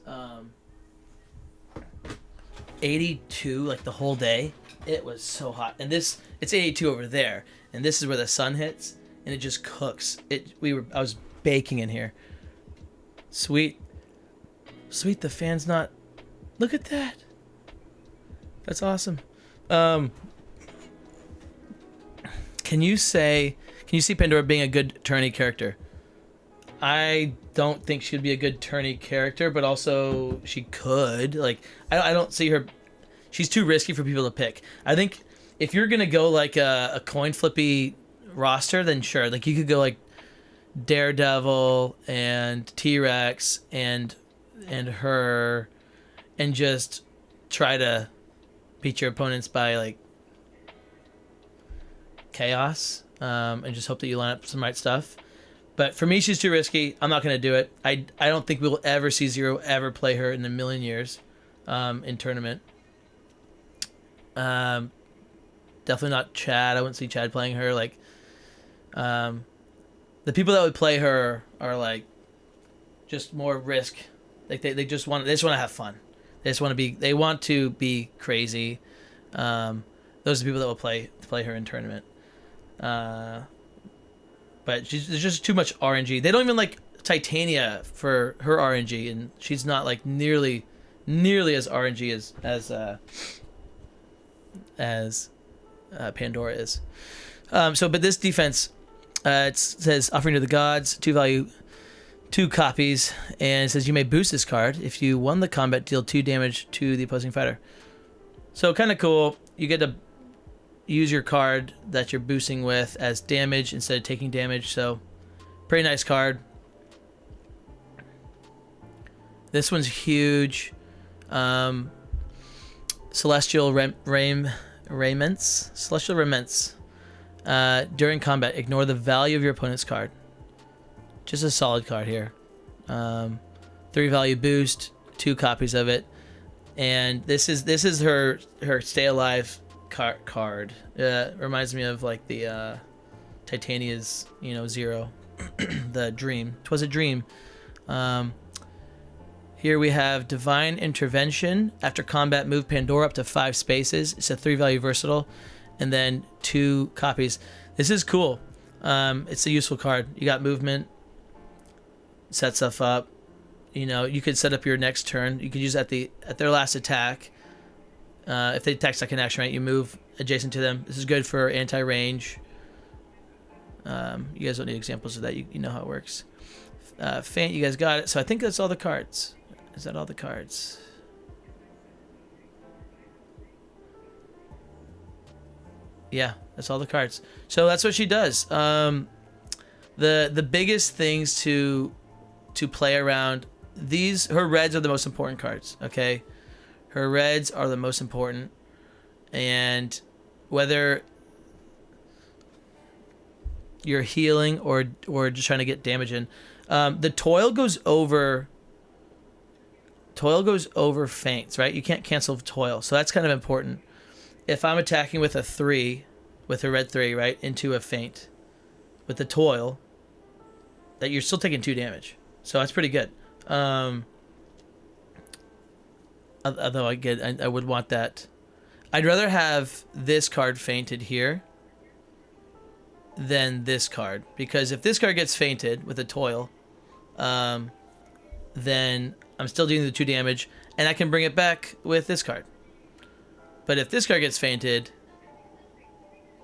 82 like the whole day. It was so hot. And it's 82 over there. And this is where the sun hits and it just cooks. I was baking in here. Sweet, the fan's not. Look at that. That's awesome. Can you see Pandora being a good tourney character? I don't think she'd be a good tourney character, but also she could. Like, I don't see her. She's too risky for people to pick. I think if you're gonna go like a coin flippy roster, then sure. Like you could go like Daredevil and T-Rex and her, and just try to beat your opponents by like chaos, and just hope that you line up some right stuff. But for me, she's too risky. I'm not going to do it. I don't think we'll ever see Zero ever play her in a million years in tournament. Definitely not Chad. I wouldn't see Chad playing her. Like, the people that would play her are like just more risk. Like they just want to have fun. They want to be crazy. Those are the people that will play her in tournament. But there's just too much RNG. They don't even like Titania for her RNG, and she's not like nearly as RNG as Pandora is. But this defense, it says offering to the gods, 2 value, 2 copies, and it says you may boost this card if you won the combat, deal 2 damage to the opposing fighter. So kind of cool. You get to use your card that you're boosting with as damage instead of taking damage. So pretty nice card. This one's huge. Celestial Raiments. Celestial Raiments. During combat, ignore the value of your opponent's card. Just a solid card here. 3 value boost, 2 copies of it, and this is her stay alive card. Reminds me of like the Titania's 0, the dream. 'Twas a dream. Here we have Divine Intervention. After combat, move Pandora up to 5 spaces. It's a 3 value versatile, and then 2 copies. This is cool. It's a useful card. You got movement. Set stuff up. You could set up your next turn. You could use at their last attack. If they attack second action, right, you move adjacent to them. This is good for anti-range. You guys don't need examples of that. You know how it works. Feint, you guys got it. So I think that's all the cards. Is that all the cards? Yeah, that's all the cards. So that's what she does. The biggest things to play around, her reds are the most important cards, okay? Her reds are the most important, and whether you're healing or just trying to get damage in, the toil goes over feints, right? You can't cancel toil, so that's kind of important. If I'm attacking with a 3, with a red 3, right, into a feint with the toil, that you're still taking 2 damage. So that's pretty good. Although I would want that. I'd rather have this card feinted here than this card, because if this card gets feinted with a toil, then I'm still doing the 2 damage, and I can bring it back with this card. But if this card gets feinted,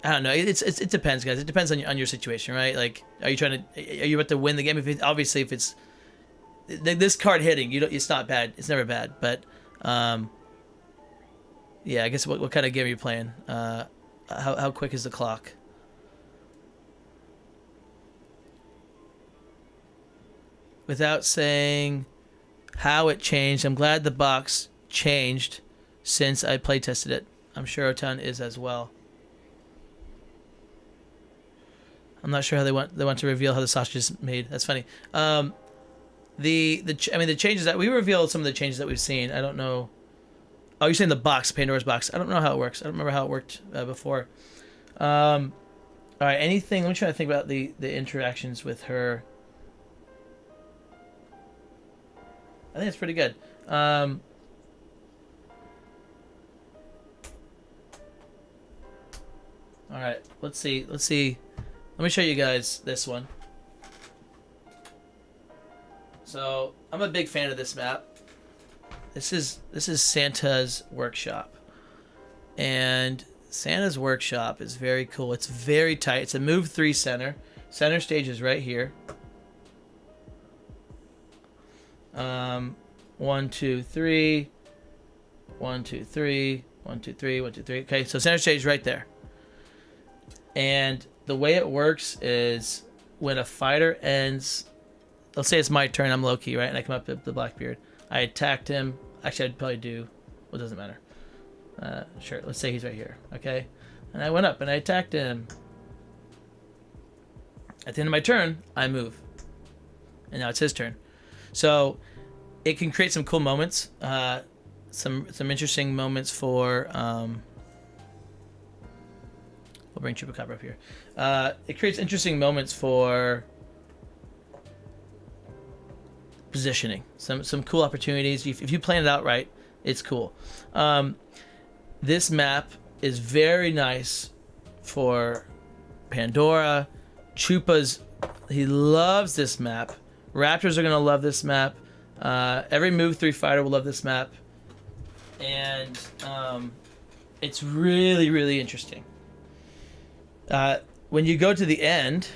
I don't know. It depends, guys. It depends on your situation, right? Like, are you about to win the game? If it's this card hitting, it's not bad. It's never bad. But yeah, I guess what kind of game are you playing? How quick is the clock? Without saying how it changed, I'm glad the box changed since I play tested it. I'm sure Otan is as well. I'm not sure how they want to reveal how the sausage is made. That's funny. The changes that we revealed, some of the changes that we've seen. I don't know. Oh, you're saying the box, Pandora's box. I don't know how it works. I don't remember how it worked before. All right. Anything? Let me try to think about the interactions with her. I think it's pretty good. All right. Let's see. Let me show you guys this one. So I'm a big fan of this map. This is Santa's workshop, and Santa's workshop is very cool. It's very tight. It's a move 3 center. Center stage is right here. 1, 2, 3. 1, 2, 3. 1, 2, 3. 1, 2, 3. Okay, so center stage right there. And the way it works is when a fighter ends, let's say it's my turn, I'm Loki, right? And I come up to the Blackbeard. I attacked him. Actually, I'd probably do, well, it doesn't matter. Sure, let's say he's right here, okay? And I went up and I attacked him. At the end of my turn, I move. And now it's his turn. So it can create some cool moments, some interesting moments for We'll bring Chupacabra up here. It creates interesting moments for positioning. Some cool opportunities. If you plan it out right, it's cool. This map is very nice for Pandora. Chupa's, he loves this map. Raptors are gonna love this map. Every Move 3 fighter will love this map. And it's really, really interesting. When you go to the end,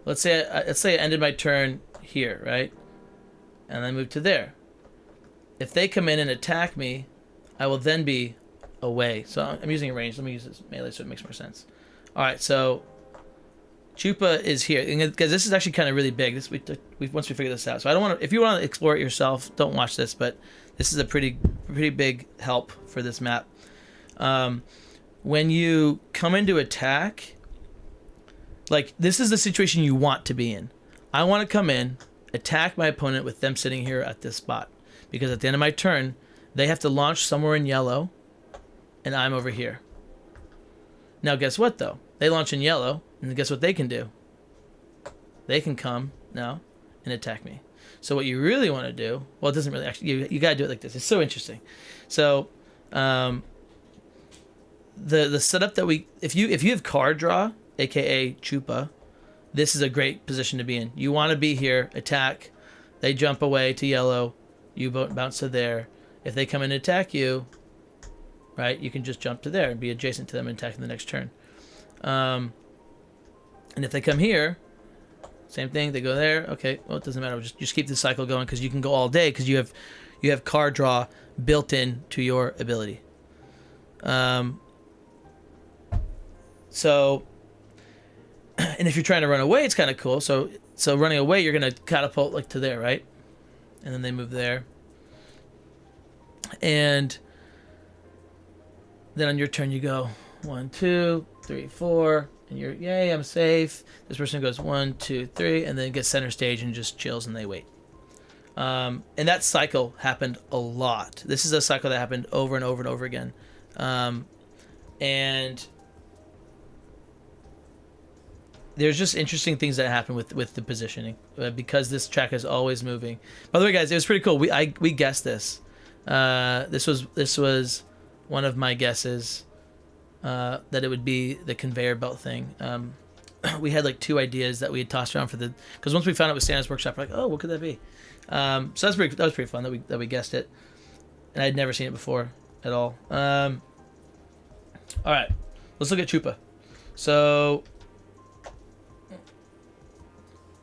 let's say I ended my turn here, right? And I move to there. If they come in and attack me, I will then be away. So I'm using a range. Let me use this melee so it makes more sense. All right, so Chupa is here because this is actually kind of really big. Once we figure this out. So I don't want to. If you want to explore it yourself, don't watch this. But this is a pretty big help for this map. When you come into attack, like this is the situation you want to be in. I want to come in, attack my opponent with them sitting here at this spot, because at the end of my turn, they have to launch somewhere in yellow, and I'm over here. Now guess what though? They launch in yellow, and guess what they can do? They can come now and attack me. So what you really want to do, well, it doesn't really actually, you gotta do it like this. It's so interesting. So the setup that if you have card draw, aka Chupa, this is a great position to be in. You want to be here, attack, they jump away to yellow, you bounce to there. If they come in and attack you, right, you can just jump to there and be adjacent to them and attack in the next turn. And if they come here, same thing, they go there. Okay, well, it doesn't matter. Just keep the cycle going because you can go all day because you have card draw built in to your ability. So, and if you're trying to run away, it's kind of cool. So running away, you're gonna catapult like to there, right? And then they move there. And then on your turn, you go 1, 2, 3, 4, and you're, yay, I'm safe. This person goes 1, 2, 3, and then gets center stage and just chills and they wait. And that cycle happened a lot. This is a cycle that happened over and over and over again. And there's just interesting things that happen with the positioning because this track is always moving. By the way, guys, it was pretty cool. We guessed this. This was one of my guesses that it would be the conveyor belt thing. We had like 2 ideas that we had tossed around because once we found out with Santa's Workshop, we're like, oh, what could that be? So that was pretty fun that we guessed it, and I'd never seen it before at all. All right, let's look at Chupa. So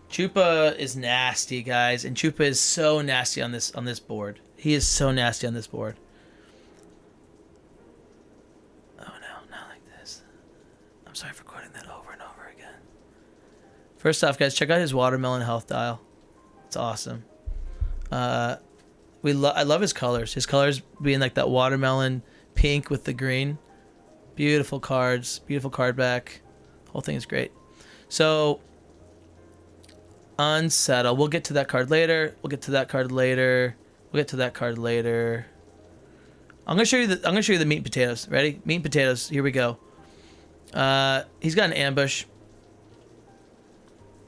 Chupa is nasty, guys, and Chupa is so nasty on this board. He is so nasty on this board. Oh no, not like this. I'm sorry for quoting that over and over again. First off, guys, check out his watermelon health dial. It's awesome. I love his colors. His colors being like that watermelon pink with the green. Beautiful cards. Beautiful card back. Whole thing is great. So Unsettle. We'll get to that card later. I'm gonna show you the meat and potatoes. Ready? Meat and potatoes. Here we go. He's got an ambush.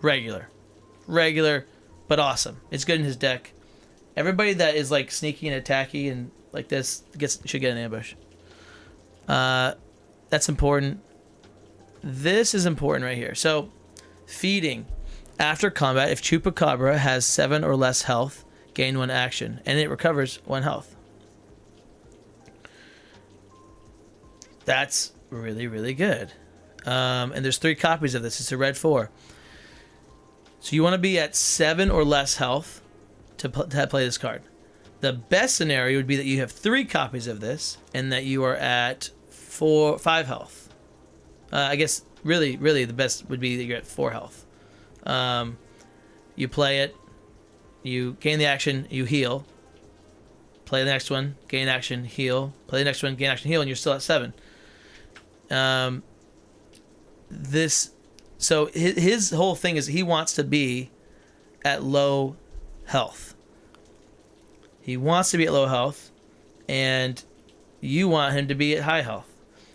Regular, but awesome. It's good in his deck. Everybody that is like sneaky and attacky and like this should get an ambush. That's important. This is important right here. So, feeding. After combat, if Chupacabra has 7 or less health, gain 1 action, and it recovers 1 health. That's really, really good. And there's 3 copies of this. It's a red 4. So you want to be at 7 or less health to play this card. The best scenario would be that you have 3 copies of this and that you are at 5 health. I guess really the best would be that you're at 4 health. You play it, you gain the action, you heal. Play the next one, gain action, heal. Play the next one, gain action, heal, and you're still at 7. So his whole thing is he wants to be at low health. He wants to be at low health, and you want him to be at high health.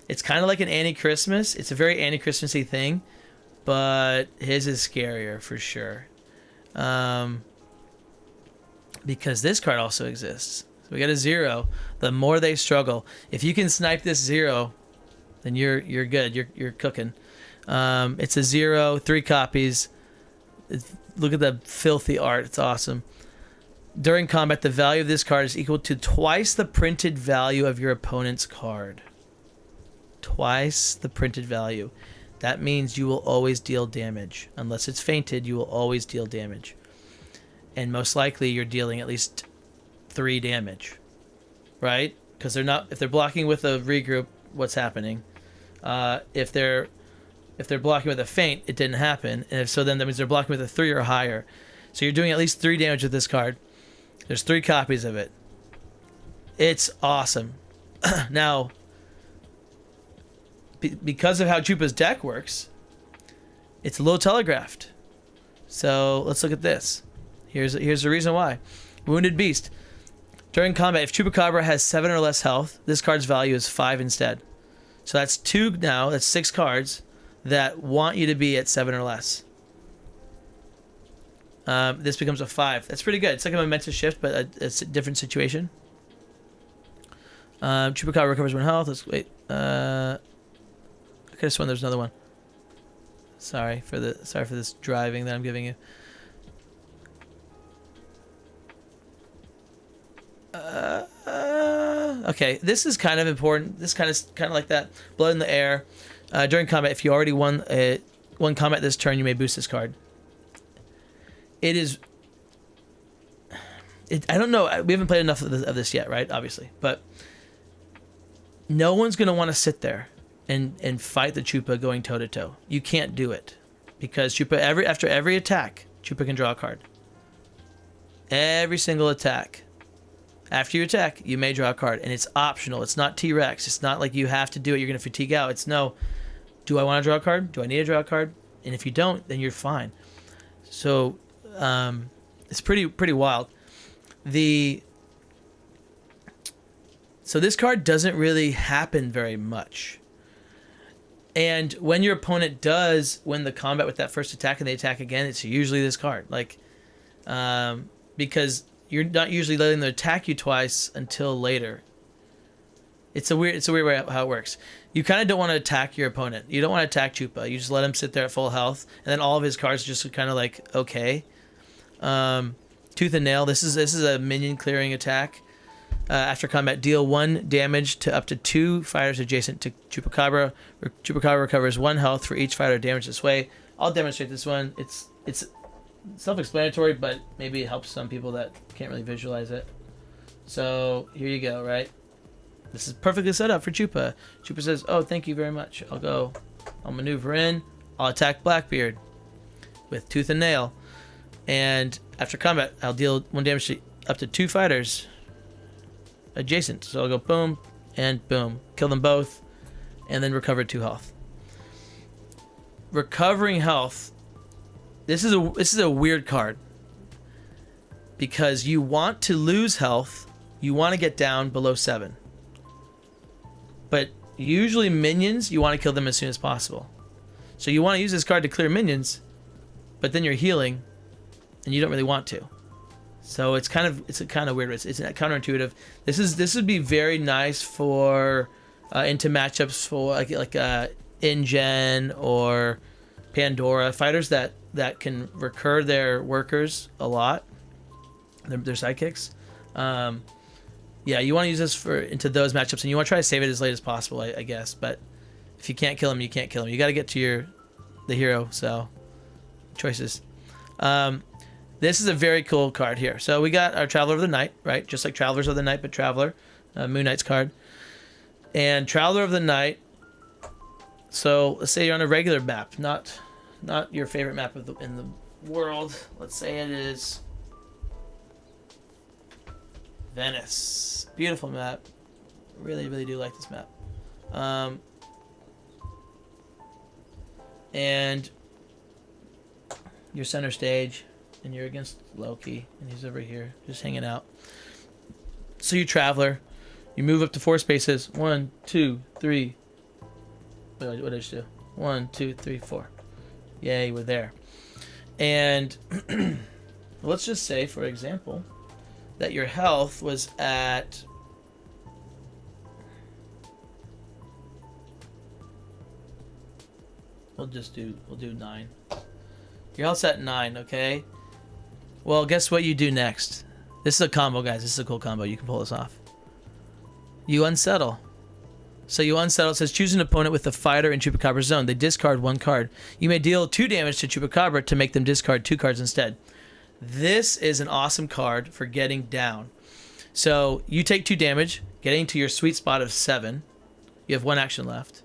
It's kind of like an anti-Christmas. It's a very anti-Christmassy thing, but his is scarier for sure. Because this card also exists. So we got a 0. The more they struggle, if you can snipe this 0, then you're good. You're cooking. It's a 0, 3 copies. Look at the filthy art. It's awesome. During combat, the value of this card is equal to twice the printed value of your opponent's card. Twice the printed value. That means you will always deal damage. Unless it's fainted, you will always deal damage. And most likely you're dealing at least 3 damage. Right? Because if they're blocking with a regroup, what's happening? If they're blocking with a feint, it didn't happen. And if so, then that means they're blocking with a 3 or higher. So you're doing at least 3 damage with this card. There's 3 copies of it. It's awesome. Now, because of how Chupa's deck works, it's a little telegraphed. So let's look at this. Here's the reason why. Wounded Beast. During combat, if Chupacabra has 7 or less health, this card's value is 5 instead. So that's 2 now. That's 6 cards that want you to be at 7 or less. This becomes a 5. That's pretty good. It's like a momentous shift, but it's a different situation. Chupacabra recovers 1 health. Let's wait. I could have sworn there's another one. Sorry for this driving that I'm giving you. Okay, this is kind of important. This kind of like that. Blood in the air. During combat, if you already won combat this turn, you may boost this card. I don't know. We haven't played enough of this yet, right? Obviously, but no one's gonna want to sit there and fight the Chupa going toe to toe. You can't do it because Chupa after every attack, Chupa can draw a card. Every single attack. After you attack, you may draw a card, and it's optional. It's not T-Rex. It's not like you have to do it. You're gonna fatigue out. It's no. Do I want to draw a card? Do I need to draw a card? And if you don't, then you're fine. So it's pretty wild. So this card doesn't really happen very much. And when your opponent does win the combat with that first attack and they attack again, it's usually this card. Like, because you're not usually letting them attack you twice until later. It's a weird way how it works. You kind of don't want to attack your opponent. You don't want to attack Chupa. You just let him sit there at full health, and then all of his cards just kind of like okay. Tooth and Nail. This is a minion clearing attack. After combat, deal 1 damage to up to 2 fighters adjacent to Chupacabra. Chupacabra recovers 1 health for each fighter damaged this way. I'll demonstrate this one. It's self-explanatory, but maybe it helps some people that can't really visualize it. So here you go, right? This is perfectly set up for Chupa. Chupa says, "Oh, thank you very much. I'll maneuver in. I'll attack Blackbeard with Tooth and Nail. And after combat, I'll deal 1 damage to up to 2 fighters adjacent. So I'll go boom and boom. Kill them both, and then recover 2 health. Recovering health. This is a weird card. Because you want to lose health. You want to get down below 7. But usually minions, you want to kill them as soon as possible. So you want to use this card to clear minions, but then you're healing, and you don't really want to. So it's a kind of weird. It's counterintuitive. This would be very nice for into matchups for like InGen or Pandora fighters that can recur their workers a lot, their sidekicks. Yeah, you want to use this into those matchups, and you want to try to save it as late as possible, I guess. But if you can't kill him, you can't kill him. You got to get to the hero. So choices. This is a very cool card here. So we got our Traveler of the Night, right? Just like Travelers of the Night, but Traveler, Moon Knight's card, and Traveler of the Night. So let's say you're on a regular map, not your favorite map in the world. Let's say it is Venice. Beautiful map. Really, really do like this map. And you're center stage, and you're against Loki, and he's over here just hanging out. So you Traveler, You move up to 4 spaces. 1, 2, 3. What did I just do? 1, 2, 3, 4. Yay, we're there. And let's just say, for example, that your health was at... We'll do 9. Your health's at 9, okay? Well, guess what you do next? This is a combo, guys. This is a cool combo. You can pull this off. You unsettle. So you unsettle. It says choose an opponent with the fighter in Chupacabra zone. They discard 1 card. You may deal 2 damage to Chupacabra to make them discard 2 cards instead. This is an awesome card for getting down. So you take 2 damage, getting to your sweet spot of 7. You have 1 action left.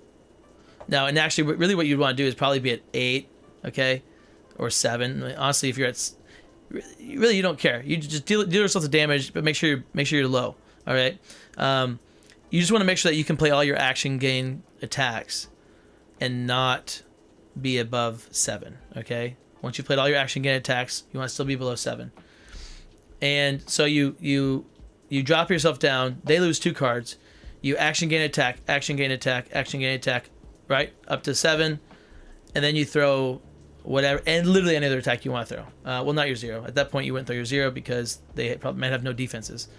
Now, and actually, really what you'd want to do is probably be at 8, okay? Or 7. I mean, honestly, if you're at... Really, you don't care. You just deal yourself the damage, but make sure you're low, all right? You just want to make sure that you can play all your action gain attacks and not be above 7, okay? Once you played all your action gain attacks, you want to still be below 7. And so you drop yourself down. They lose 2 cards. You action gain attack, action gain attack, action gain attack, right? Up to 7. And then you throw whatever, and literally any other attack you want to throw. Well, not your 0. At that point, you wouldn't throw your 0 because they probably might have no defenses.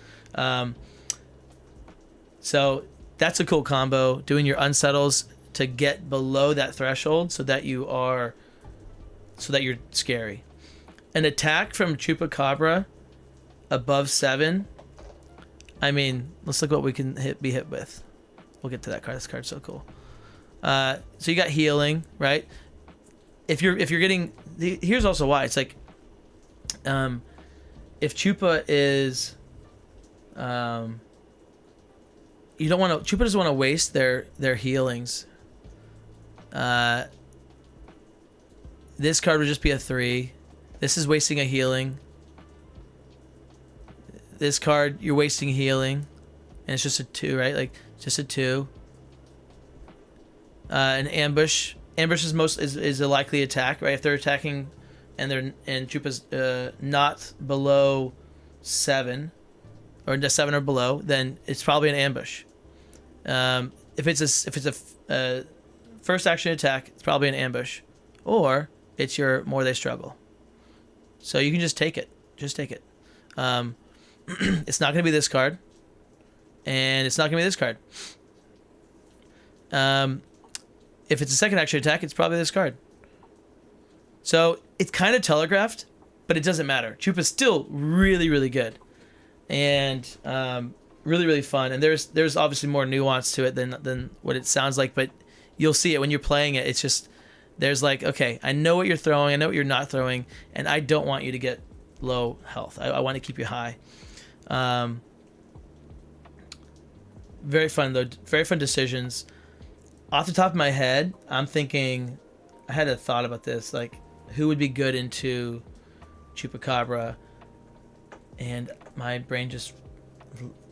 So that's a cool combo. Doing your unsettles to get below that threshold so that you're scary. An attack from Chupacabra above 7. I mean, let's look what we can be hit with. We'll get to that card. This card's so cool. So you got healing, right? If you're getting, here's also why it's like, if Chupa is, you don't want to. Chupa doesn't want to waste their healings. This card would just be a 3. This is wasting a healing. This card, you're wasting healing, and it's just a 2, right? Like just a 2. An ambush. Ambush is a likely attack, right? If they're attacking, and Chupa's not below 7, or just 7 or below, then it's probably an ambush. If it's a first action attack, it's probably an ambush, or it's your more they struggle. So you can just take it. Just take it. It's not going to be this card, and it's not going to be this card. If it's a second action attack, it's probably this card. So it's kind of telegraphed, but it doesn't matter. Chupa's still really, really good, and really, really fun. And there's obviously more nuance to it than what it sounds like, but you'll see it when you're playing it. It's just there's like, okay, I know what you're throwing, I know what you're not throwing, and I don't want you to get low health. I want to keep you high. Very fun though. Very fun decisions. Off the top of my head, I'm thinking, I had a thought about this, like who would be good into Chupacabra, and my brain just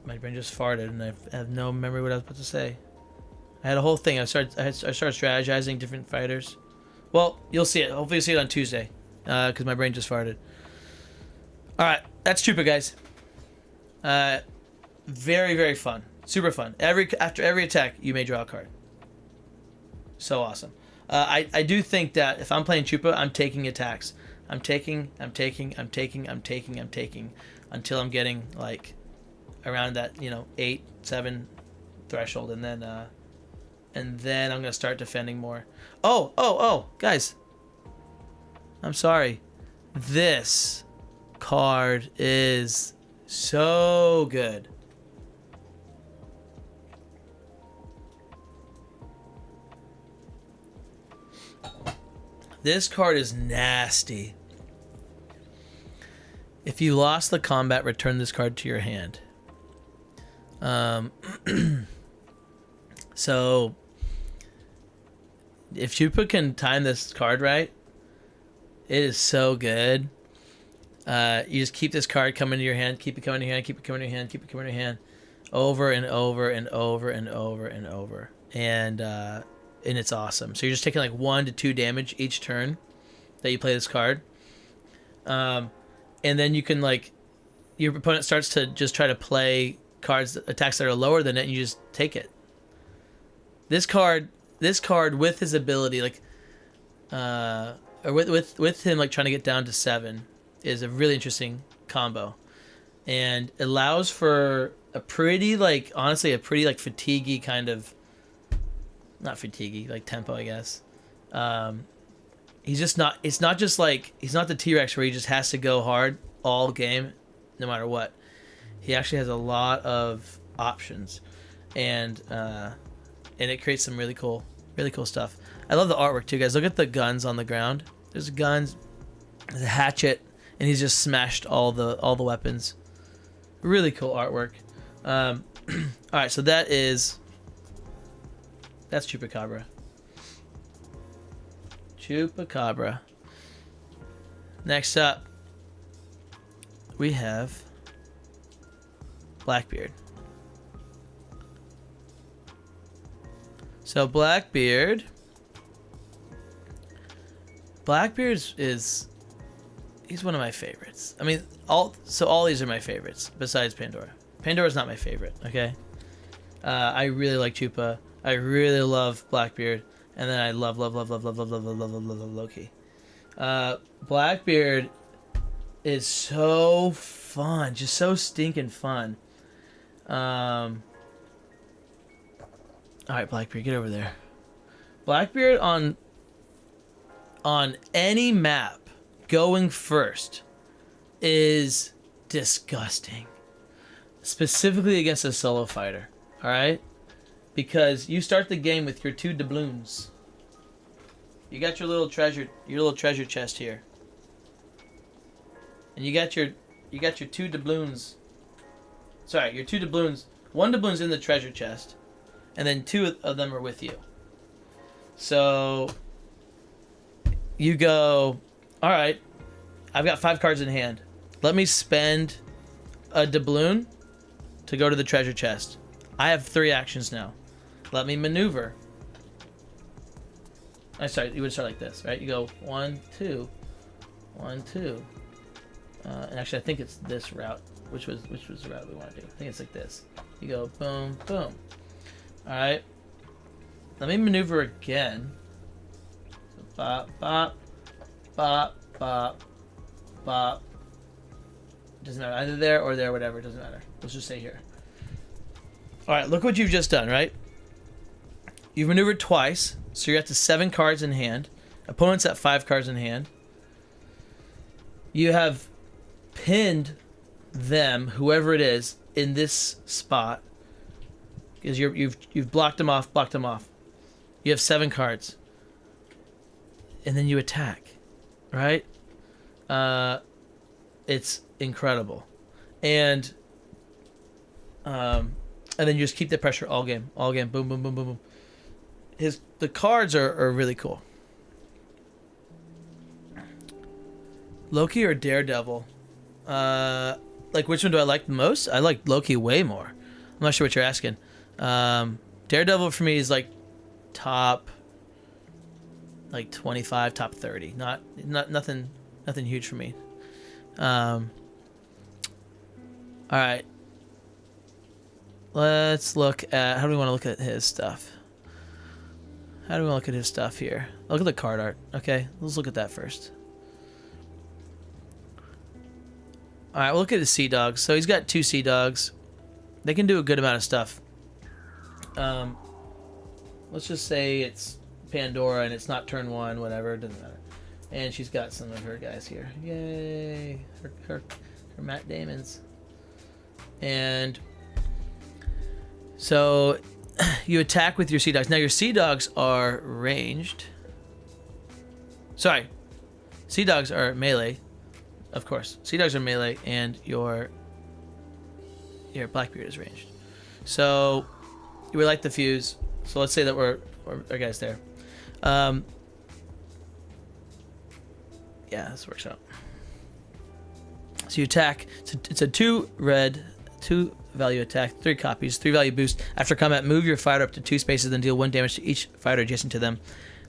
farted, and I have no memory what I was about to say. I had a whole thing. I started strategizing different fighters. Well, you'll see it. Hopefully you'll see it on Tuesday, because my brain just farted. All right, that's Chupa, guys. Very, very fun. Super fun. After every attack, you may draw a card. So awesome. I do think that if I'm playing Chupa, I'm taking attacks. I'm taking until I'm getting like around that 8, 7 threshold, and then I'm gonna start defending more. Oh, guys, I'm sorry. This card is so good. This card is nasty. If you lost the combat, return this card to your hand. So if Chupa can time this card right, it is so good. You just keep this card coming to your hand, keep it coming to your hand, keep it coming to your hand, keep it coming to your hand, over and over and over and over and over, and it's awesome. So you're just taking like 1 to 2 damage each turn that you play this card, and then you can, like, your opponent starts to just try to play cards, attacks that are lower than it, and you just take it. This card with his ability, like, or with him like trying to get down to 7, is a really interesting combo, and allows for a pretty like honestly a pretty like fatiguey kind of, not fatiguey, like tempo, I guess. He's just not. It's not just like he's not the T-Rex where he just has to go hard all game, no matter what. He actually has a lot of options, and it creates some really cool stuff. I love the artwork too, guys. Look at the guns on the ground. There's guns, there's a hatchet, and he's just smashed all the weapons. Really cool artwork. All right, so that's Chupacabra. Chupacabra. Next up, we have Blackbeard. So Blackbeard is he's one of my favorites. I mean, all these are my favorites besides Pandora. Pandora's not my favorite, okay? I really like Chupa. I really love Blackbeard, and then I love Loki. Blackbeard is so fun, just so stinking fun. All right, Blackbeard, get over there. Blackbeard on any map going first is disgusting. Specifically against a solo fighter, all right? Because you start the game with your 2 doubloons. You got your little treasure chest here. And you got your 2 doubloons. Sorry, your 2 doubloons. 1 doubloon's in the treasure chest, and then 2 of them are with you. So you go, all right, I've got 5 cards in hand. Let me spend a doubloon to go to the treasure chest. I have 3 actions now. Let me maneuver. You would start like this, right? You go 1, 2, 1, 2. And actually, I think it's this route. Which was the route we want to do? I think it's like this. You go boom, boom. All right. Let me maneuver again. So bop, bop, bop, bop, bop. Doesn't matter, either there or there, whatever. It doesn't matter. Let's just say here. All right. Look what you've just done, right? You've maneuvered twice, so you're at to 7 cards in hand. Opponent's at 5 cards in hand. You have pinned them, whoever it is, in this spot, because you've blocked them off. You have 7 cards, and then you attack, right? It's incredible, and then you just keep the pressure all game, boom, boom, boom, boom, boom. The cards are really cool. Loki or Daredevil? Like, which one do I like the most? I like Loki way more. I'm not sure what you're asking. Daredevil for me is like top, like 25, top 30. Nothing huge for me. All right. Let's look at, how do we want to look at his stuff? How do we look at his stuff here? Look at the card art. Okay, let's look at that first. All right, we'll look at his Sea Dogs. So he's got 2 Sea Dogs. They can do a good amount of stuff. Let's just say it's Pandora and it's not turn 1, whatever, it doesn't matter. And she's got some of her guys here. Yay! Her Matt Damons. And so you attack with your Sea Dogs. Now your Sea Dogs are ranged. Sorry. Sea Dogs are melee. Of course. Sea Dogs are melee, and your Blackbeard is ranged. So you would like the fuse. So let's say that we're our guys there. Yeah, this works out. So you attack. It's a 2 red, 2 value attack, 3 copies, 3 value boost. After combat, move your fighter up to 2 spaces, then deal 1 damage to each fighter adjacent to them.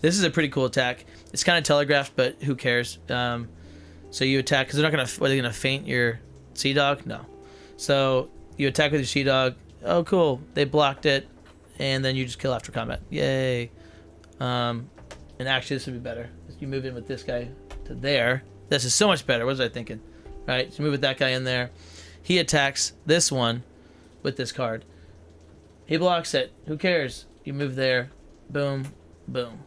This is a pretty cool attack. It's kind of telegraphed, but who cares? So you attack, because they're not gonna. Are they gonna feint your Sea Dog? No. So You attack with your Sea Dog. Oh, cool. They blocked it, and then you just kill after combat. Yay. And actually, this would be better. You move in with this guy to there. This is so much better. What was I thinking? All right, so move with that guy in there. He attacks this one with this card. He blocks it. Who cares? You move there. Boom, boom.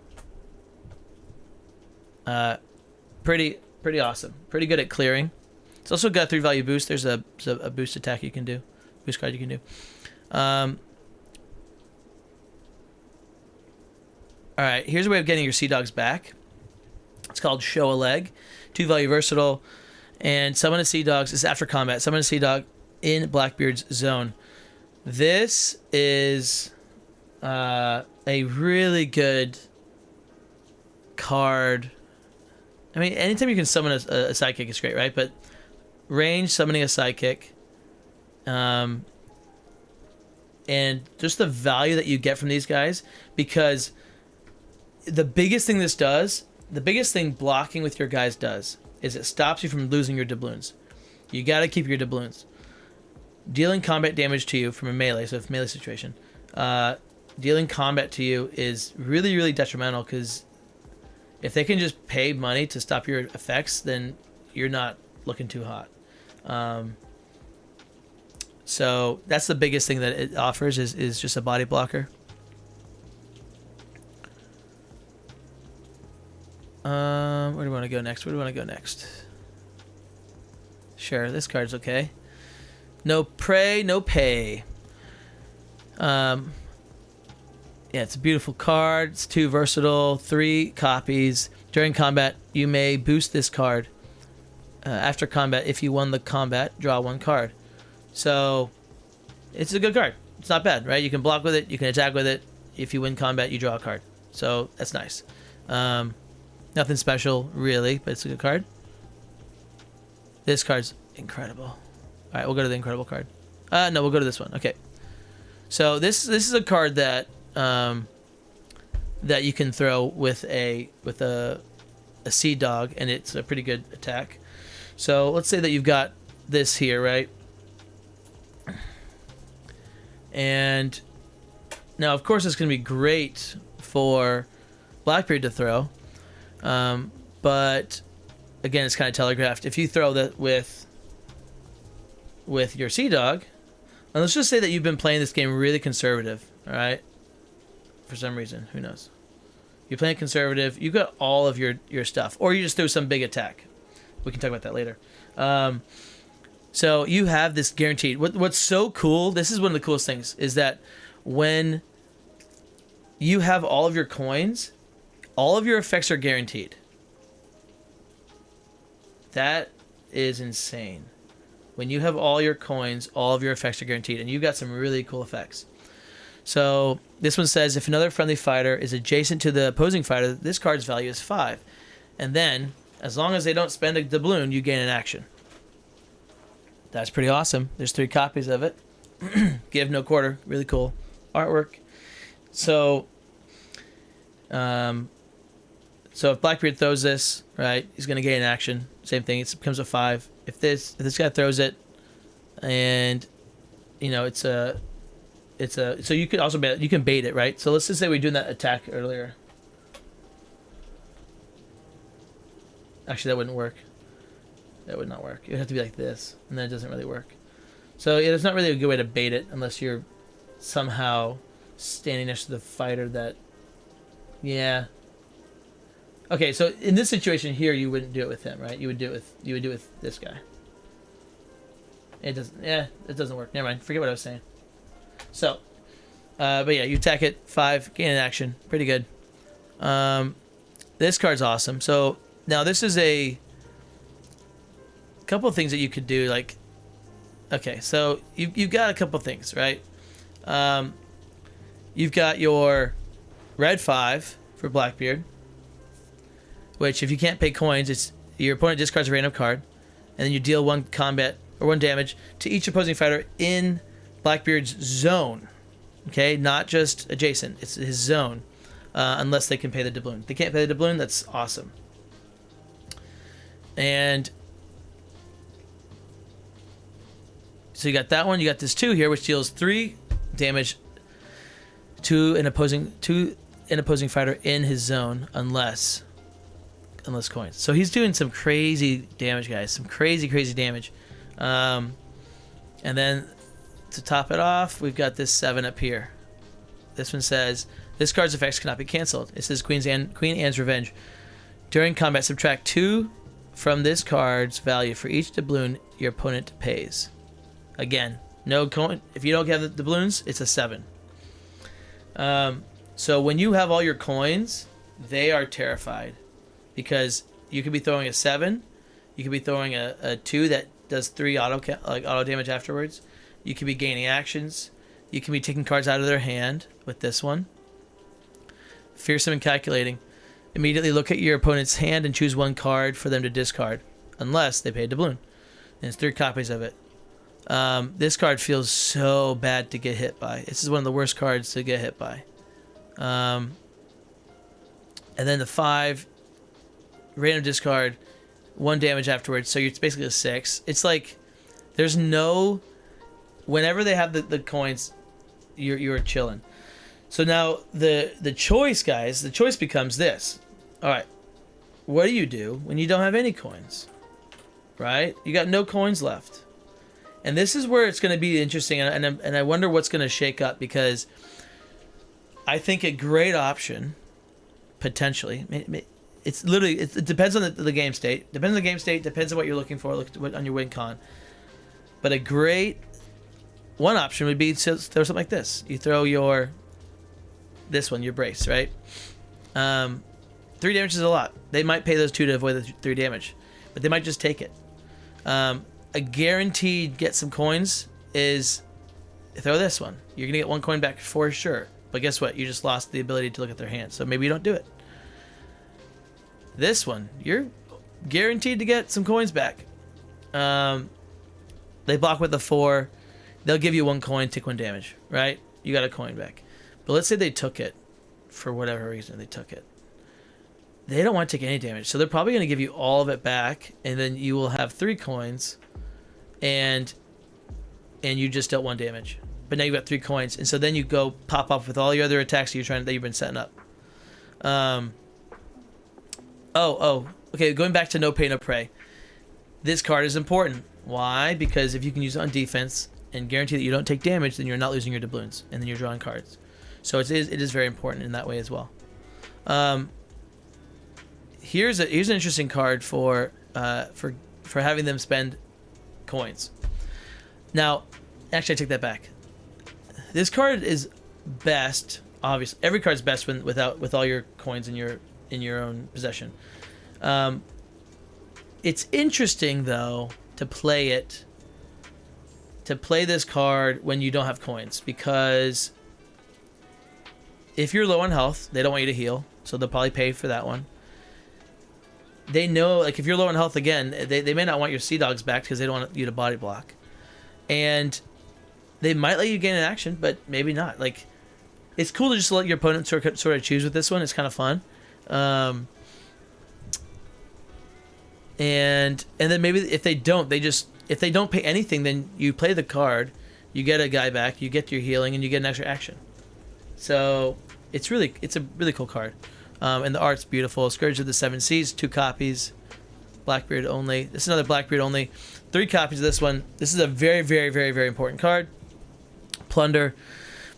Pretty awesome. Pretty good at clearing. It's also got 3 value boost. There's a boost attack you can do. Boost card you can do. All right, here's a way of getting your Sea Dogs back. It's called Show a Leg. 2 value versatile. And summon a Sea Dogs. This is after combat. Summon a Sea Dog in Blackbeard's zone. This is a really good card. I mean, anytime you can summon a sidekick is great, right? But range summoning a sidekick, and just the value that you get from these guys, because the biggest thing this does, the biggest thing blocking with your guys does, is it stops you from losing your doubloons. You got to keep your doubloons. Dealing combat damage to you from a melee, so if melee situation, dealing combat to you is really, really detrimental, because if they can just pay money to stop your effects, then you're not looking too hot. So that's the biggest thing that it offers is just a body blocker. Where do we want to go next? Where do we want to go next? Sure, this card's okay. No pray, no pay. Yeah, it's a beautiful card. It's 2 versatile, 3 copies. During combat, you may boost this card. After combat, if you won the combat, draw 1 card. So, it's a good card. It's not bad, right? You can block with it. You can attack with it. If you win combat, you draw a card. So, that's nice. Nothing special, really, but it's a good card. This card's incredible. All right, we'll go to the incredible card. No, we'll go to this one. Okay. So, this is a card that that you can throw with a Sea Dog, and it's a pretty good attack. So let's say that you've got this here, right? And now, of course, it's going to be great for Blackbeard to throw, but again, it's kind of telegraphed. If you throw that with your Sea Dog, and let's just say that you've been playing this game really conservative, all right? For some reason, who knows? You're playing conservative. You got all of your stuff, or you just throw some big attack. We can talk about that later. So you have this guaranteed. What's so cool? This is one of the coolest things, is that when you have all of your coins, all of your effects are guaranteed. That is insane. When you have all your coins, all of your effects are guaranteed, and you've got some really cool effects. So this one says, if another friendly fighter is adjacent to the opposing fighter, this card's value is 5. And then, as long as they don't spend a doubloon, you gain an action. That's pretty awesome. There's 3 copies of it. Give no quarter. Really cool artwork. So if Blackbeard throws this, right, he's going to gain an action. Same thing. It becomes a 5. If this guy throws it, and you know so you could also you can bait it, right? So let's just say we're doing that attack earlier. Actually, that wouldn't work. That would not work. It would have to be like this, and then it doesn't really work. So yeah, it's not really a good way to bait it unless you're somehow standing next to the fighter that, yeah. Okay, so in this situation here, you wouldn't do it with him, right? You would do it with this guy. It doesn't. Yeah, it doesn't work. Never mind. Forget what I was saying. So, but yeah, you attack it 5, gain an action, pretty good. This card's awesome. So now this is a couple of things that you could do. Like, okay, so you've got a couple of things, right? You've got your red 5 for Blackbeard, which if you can't pay coins, it's your opponent discards a random card, and then you deal 1 combat or 1 damage to each opposing fighter in Blackbeard's zone. Okay, not just adjacent; it's his zone, unless they can pay the doubloon. If they can't pay the doubloon, that's awesome. And So you got that one. You got this 2 here, which deals 3 damage to an opposing fighter in his zone, unless coins. So he's doing some crazy damage, guys. Some crazy damage. And then to top it off, we've got this 7 up here. This one says, this card's effects cannot be canceled. It says Queen Anne's Revenge. During combat, subtract 2 from this card's value for each doubloon your opponent pays. Again, no coin. If you don't have the doubloons, it's a 7. So when you have all your coins, they are terrified, because you could be throwing a 7, you could be throwing a 2 that does 3 auto damage afterwards. You could be gaining actions. You can be taking cards out of their hand with this one. Fearsome and calculating. Immediately look at your opponent's hand and choose 1 card for them to discard, unless they pay a doubloon. And it's 3 copies of it. This card feels so bad to get hit by. This is one of the worst cards to get hit by. And then the 5, random discard, 1 damage afterwards. So it's basically a 6. It's like there's no. Whenever they have the coins, you're chilling. So now the choice, guys, the choice becomes this. All right, what do you do when you don't have any coins? Right? You got no coins left. And this is where it's going to be interesting, and I wonder what's going to shake up, because I think a great option, potentially, it's literally, it depends on the game state. Depends on the game state, depends on what you're looking for, on your win con. But a great one option would be to throw something like this. You throw your brace, right? 3 damage is a lot. They might pay those 2 to avoid the 3 damage, but they might just take it. A guaranteed get some coins is throw this one. You're gonna get 1 coin back for sure. But guess what? You just lost the ability to look at their hand. So maybe you don't do it. This one, you're guaranteed to get some coins back. They block with the 4. They'll give you 1 coin, take 1 damage, right? You got a coin back. But let's say they took it for whatever reason. They took it. They don't want to take any damage, so they're probably going to give you all of it back, and then you will have 3 coins, and you just dealt 1 damage. But now you've got 3 coins, and so then you go pop up with all your other attacks that you've been setting up. Okay. Going back to No Pay No Pray. This card is important. Why? Because if you can use it on defense and guarantee that you don't take damage, then you're not losing your doubloons, and then you're drawing cards. So it is very important in that way as well. Here's an interesting card for having them spend coins. Now, actually, I take that back. This card is best. Obviously, every card's best with all your coins in your own possession. It's interesting though to play this card when you don't have coins, because if you're low on health, they don't want you to heal, so they'll probably pay for that one. They know, like, if you're low on health again, they may not want your Sea Dogs back because they don't want you to body block. And they might let you gain an action, but maybe not. Like, it's cool to just let your opponent sort of choose with this one. It's kind of fun. And then maybe if they don't pay anything, then you play the card, you get a guy back, you get your healing, and you get an extra action. So it's a really cool card. And the art's beautiful. Scourge of the Seven Seas, 2 copies. Blackbeard only. This is another Blackbeard only. 3 copies of this one. This is a very, very, very, very important card. Plunder.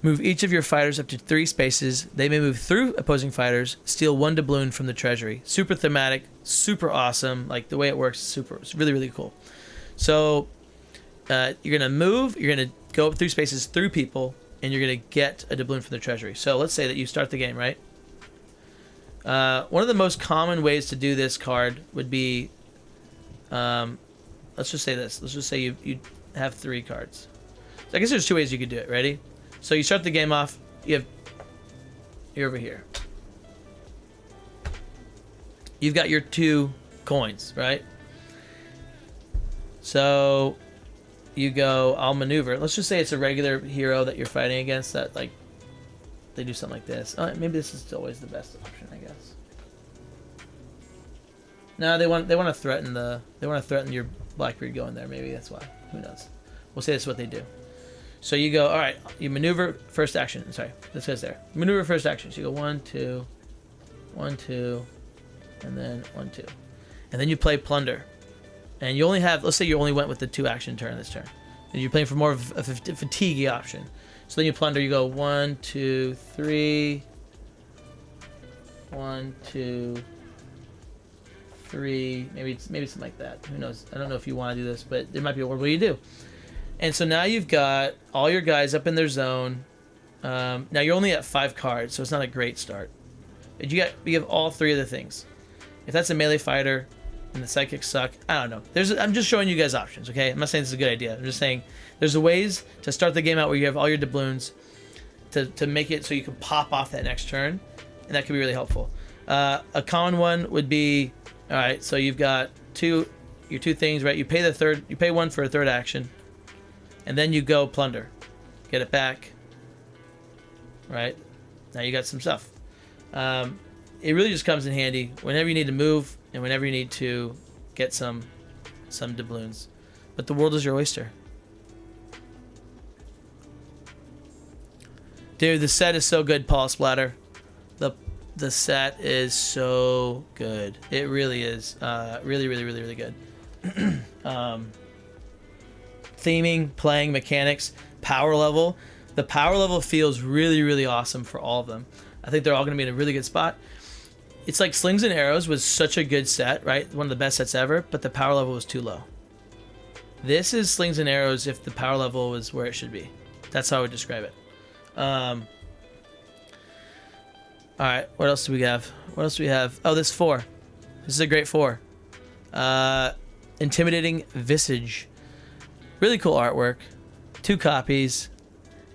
Move each of your fighters up to 3 spaces. They may move through opposing fighters. Steal 1 doubloon from the treasury. Super thematic. Super awesome. Like, the way it works, it's really, really cool. So you're going to move. You're going to go up 3 spaces through people, and you're going to get a doubloon from the treasury. So let's say that you start the game, right? One of the most common ways to do this card would be, let's just say this. Let's just say you have 3 cards. So I guess there's 2 ways you could do it. Ready? So you start the game off. You're over here. You've got your 2 coins, right? So you go, I'll maneuver. Let's just say it's a regular hero that you're fighting against that, like, they do something like this. Maybe this is always the best option, I guess. No, they want to threaten your Blackbeard going there. Maybe that's why. Who knows? We'll say that's what they do. So you go, all right, you maneuver first action. Sorry, this says there. Maneuver first action. So you go 1, 2, 1, 2, and then 1, 2. And then you play plunder. And you only have, let's say you only went with the 2 action turn this turn. And you're playing for more of a fatigue option. So then you plunder, you go 1, 2, 3, 1, 2, 3, maybe something like that. Who knows? I don't know if you want to do this, but there might be a word where you do. And so now you've got all your guys up in their zone. Now you're only at 5 cards, so it's not a great start. But you have all 3 of the things. If that's a melee fighter and the psychics suck, I don't know. I'm just showing you guys options, okay? I'm not saying this is a good idea. I'm just saying there's ways to start the game out where you have all your doubloons to make it so you can pop off that next turn, and that could be really helpful. A common one would be, all right, so you've got your 2 things, right? You pay 1 for a 3rd action. And then you go plunder, get it back, right? Now you got some stuff. It really just comes in handy whenever you need to move and whenever you need to get some doubloons. But the world is your oyster. Dude, the set is so good, Paul Splatter. The set is so good. It really is. Really, really, really, really good. Theming, playing, mechanics, power level. The power level feels really, really awesome for all of them. I think they're all going to be in a really good spot. It's like Slings and Arrows was such a good set, right? One of the best sets ever, but the power level was too low. This is Slings and Arrows if the power level was where it should be. That's how I would describe it. All right, what else do we have? Oh, this 4. This is a great 4. Intimidating Visage. Really cool artwork. 2 copies.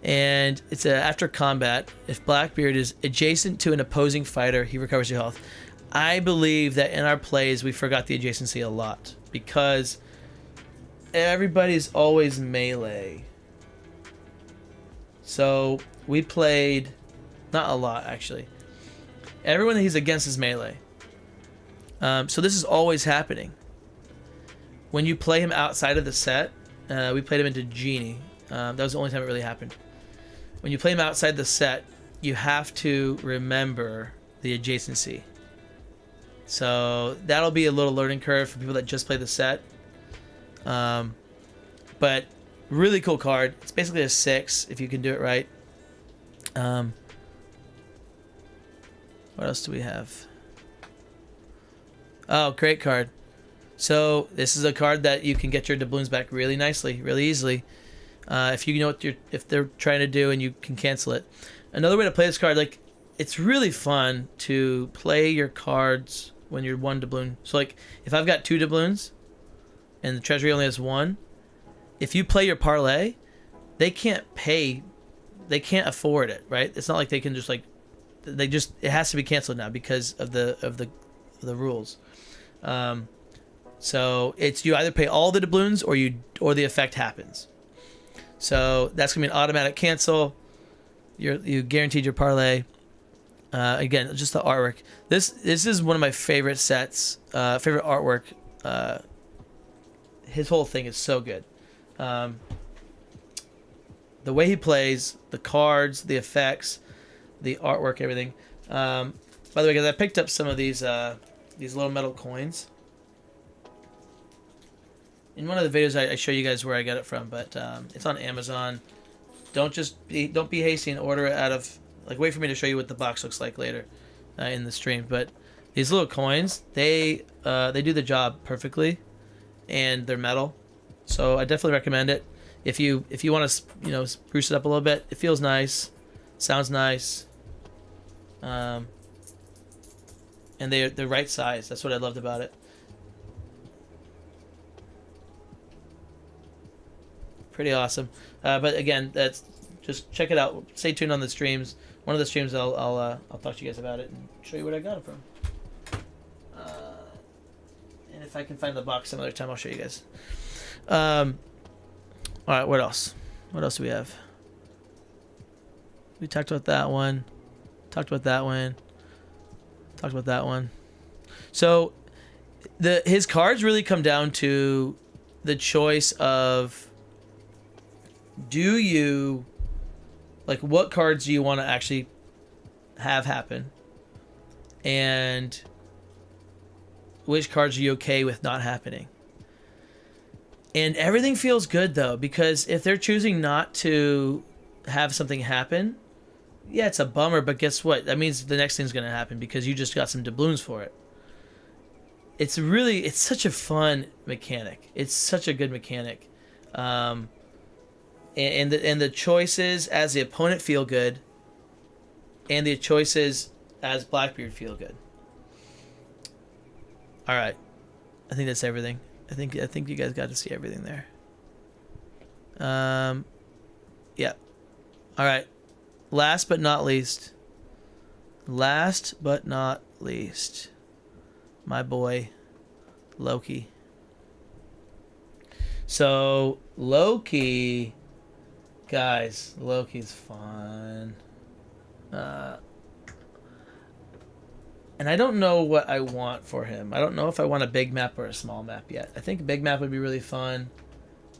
And it's after combat. If Blackbeard is adjacent to an opposing fighter, he recovers your health. I believe that in our plays, we forgot the adjacency a lot. Because everybody's always melee. So we played... Not a lot, actually. Everyone that he's against is melee. So this is always happening. When you play him outside of the set... we played him into Genie. That was the only time it really happened. When you play him outside the set, you have to remember the adjacency. So that'll be a little learning curve for people that just play the set. But really cool card. It's basically a 6 if you can do it right. What else do we have? Oh, great card. So this is a card that you can get your doubloons back really nicely, really easily, if you know what if they're trying to do, and you can cancel it. Another way to play this card, like, it's really fun to play your cards when you're 1 doubloon. So like if I've got 2 doubloons and the treasury only has 1, if you play your parlay, they can't afford it, right? It's not like they can just like it has to be canceled now because of the rules. So it's you either pay all the doubloons or the effect happens. So that's gonna be an automatic cancel. You guaranteed your parlay. Again, just the artwork. This is one of my favorite sets. Favorite artwork. His whole thing is so good. The way he plays, the cards, the effects, the artwork, everything. By the way, guys, I picked up some of these little metal coins. In one of the videos, I show you guys where I got it from, but it's on Amazon. Don't be hasty and order it out of, like, wait for me to show you what the box looks like later in the stream. But these little coins, they do the job perfectly, and they're metal, so I definitely recommend it. If you want to spruce it up a little bit, it feels nice, sounds nice, and they're the right size. That's what I loved about it. Pretty awesome. But again, that's just check it out. Stay tuned on the streams. One of the streams, I'll talk to you guys about it and show you where I got it from. And if I can find the box some other time, I'll show you guys. All right, what else? What else do we have? We talked about that one. Talked about that one. Talked about that one. So his cards really come down to the choice of do you, like, what cards do you want to actually have happen? And which cards are you okay with not happening? And everything feels good, though, because if they're choosing not to have something happen, yeah, it's a bummer, but guess what? That means the next thing's going to happen because you just got some doubloons for it. It's such a fun mechanic. It's such a good mechanic. And the choices as the opponent feel good, and the choices as Blackbeard feel good. All right, I think that's everything. I think you guys got to see everything there. Yeah. All right. Last but not least, my boy Loki. So Loki, guys, Loki's fun. And I don't know what I want for him. I don't know if I want a big map or a small map yet. I think a big map would be really fun,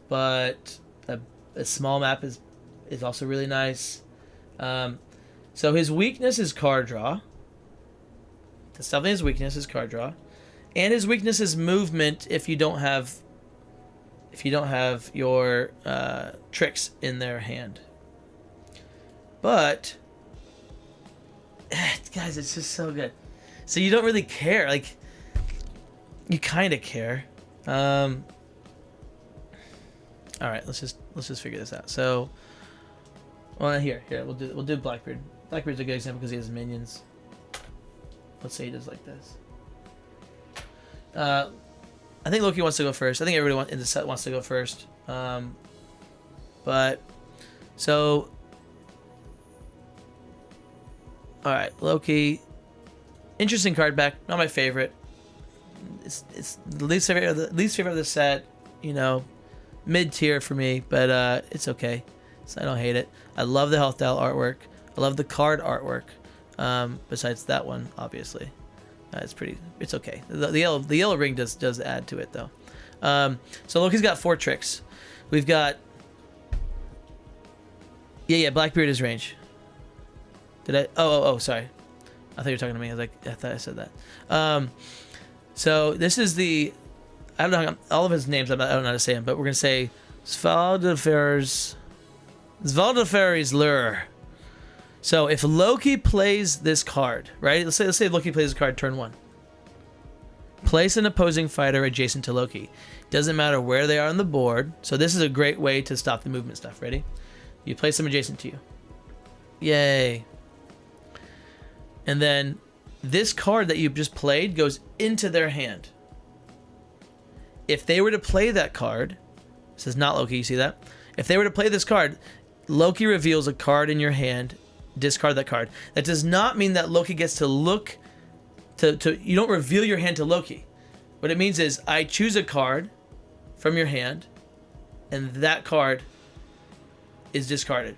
but a small map is also really nice. So his weakness is card draw. That's definitely his weakness is card draw, and his weakness is movement. If you don't have your tricks in their hand, but guys, it's just so good. So you don't really care, like you kind of care. All right, let's just figure this out. So, well, here we'll do Blackbeard. Blackbeard's a good example because he has minions. Let's say he does like this. I think Loki wants to go first. I think everyone in the set wants to go first. But so, all right, Loki. Interesting card back. Not my favorite. It's the least favorite of the set. You know, mid tier for me, but it's okay. So I don't hate it. I love the health dial artwork. I love the card artwork. Besides that one, obviously, it's okay. The yellow ring does add to it though. So Loki's got 4 tricks. We've got Blackbeard is range. Did I? Oh, sorry. I thought you were talking to me. I thought I said that. So this is I don't know all of his names. I don't know how to say them, but we're gonna say Svaldaferi's Lure. So if Loki plays this card, right? Let's say Loki plays a card turn 1. Place an opposing fighter adjacent to Loki. Doesn't matter where they are on the board. So this is a great way to stop the movement stuff. Ready? You place them adjacent to you. Yay. And then this card that you just played goes into their hand. If they were to play that card, this is not Loki, you see that? If they were to play this card, Loki reveals a card in your hand, discard that card. That does not mean that Loki gets to look to you don't reveal your hand to Loki. What it means is I choose a card from your hand, and that card is discarded.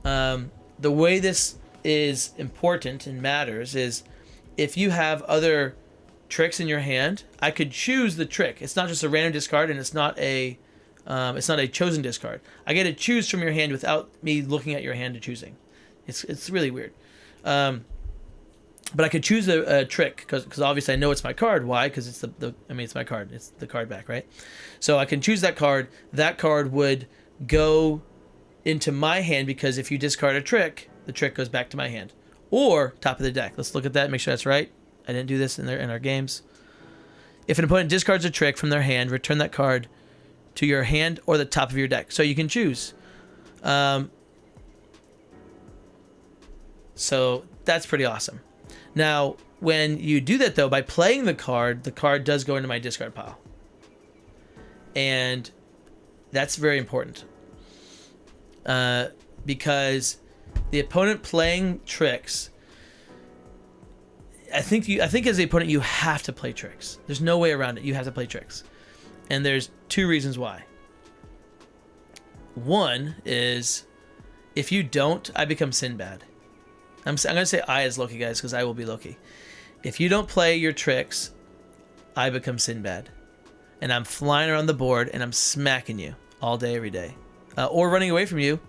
The way this is important and matters is if you have other tricks in your hand, I could choose the trick. It's not just a random discard, and it's not a chosen discard. I get to choose from your hand without me looking at your hand and choosing. It's really weird. But I could choose a trick because obviously I know it's my card. Why? Because it's it's my card. It's the card back, right? So I can choose that card. That card would go into my hand because if you discard a trick, the trick goes back to my hand or top of the deck. Let's look at that and make sure that's right. I didn't do this in our games. If an opponent discards a trick from their hand, return that card to your hand or the top of your deck. So you can choose. So that's pretty awesome. Now, when you do that, though, by playing the card does go into my discard pile. And that's very important. Because the opponent playing tricks, I think as the opponent, you have to play tricks. There's no way around it. You have to play tricks. And there's 2 reasons why. One is, if you don't, I become Sinbad. I'm going to say I as Loki, guys, because I will be Loki. If you don't play your tricks, I become Sinbad. And I'm flying around the board, and I'm smacking you all day, every day. or running away from you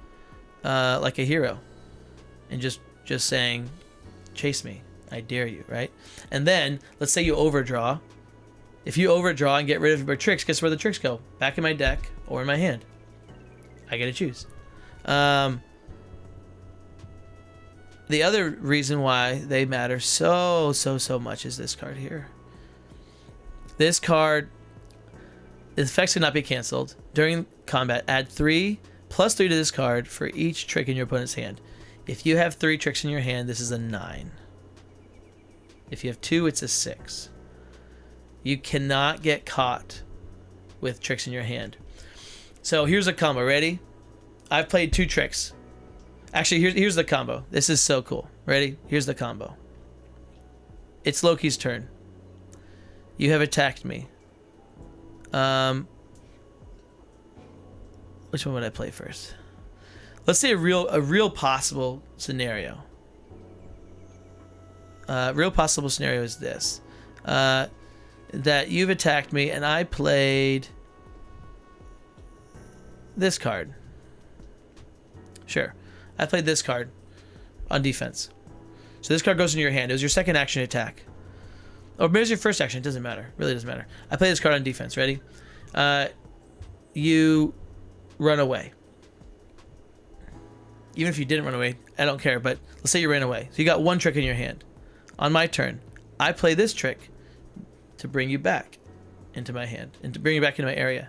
like a hero, and just saying, chase me, I dare you, right? And then let's say you overdraw. If you overdraw and get rid of your tricks, guess where the tricks go? Back in my deck or in my hand. I get to choose. The other reason why they matter so much is this card here. This card, the effects cannot be canceled. During combat, add 3 + 3 to this card for each trick in your opponent's hand. If you have 3 tricks in your hand, this is a 9. If you have 2, it's a 6. You cannot get caught with tricks in your hand. So here's a combo. Ready? I've played 2 tricks. Actually, here's the combo. This is so cool. Ready? Here's the combo. It's Loki's turn. You have attacked me. Which one would I play first? Let's say a real possible scenario. Real possible scenario is this. That you've attacked me and I played this card. Sure. I played this card on defense. So this card goes into your hand. It was your second action attack. Or maybe it was your first action. It doesn't matter. Really doesn't matter. I play this card on defense. Ready? You run away. Even if you didn't run away, I don't care. But let's say you ran away. So you got 1 trick in your hand. On my turn, I play this trick to bring you back into my hand and to bring you back into my area.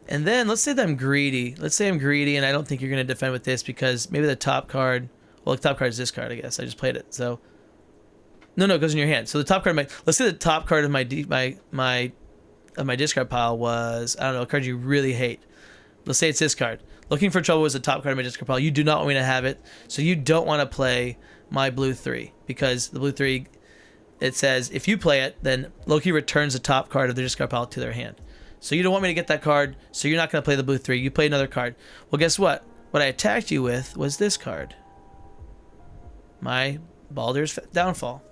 And then let's say that I'm greedy. Let's say I'm greedy and I don't think you're going to defend with this because maybe the top card, well, the top card is this card, I guess. I just played it. So no, it goes in your hand. So the top card, let's say the top card of my discard pile was, I don't know, a card you really hate. Let's say it's this card. Looking for Trouble was the top card of my discard pile. You do not want me to have it. So you don't want to play my blue 3 because the blue 3, it says if you play it, then Loki returns the top card of the discard pile to their hand. So you don't want me to get that card, so you're not going to play the blue 3. You play another card. Well, guess what? What I attacked you with was this card. My Baldur's Downfall.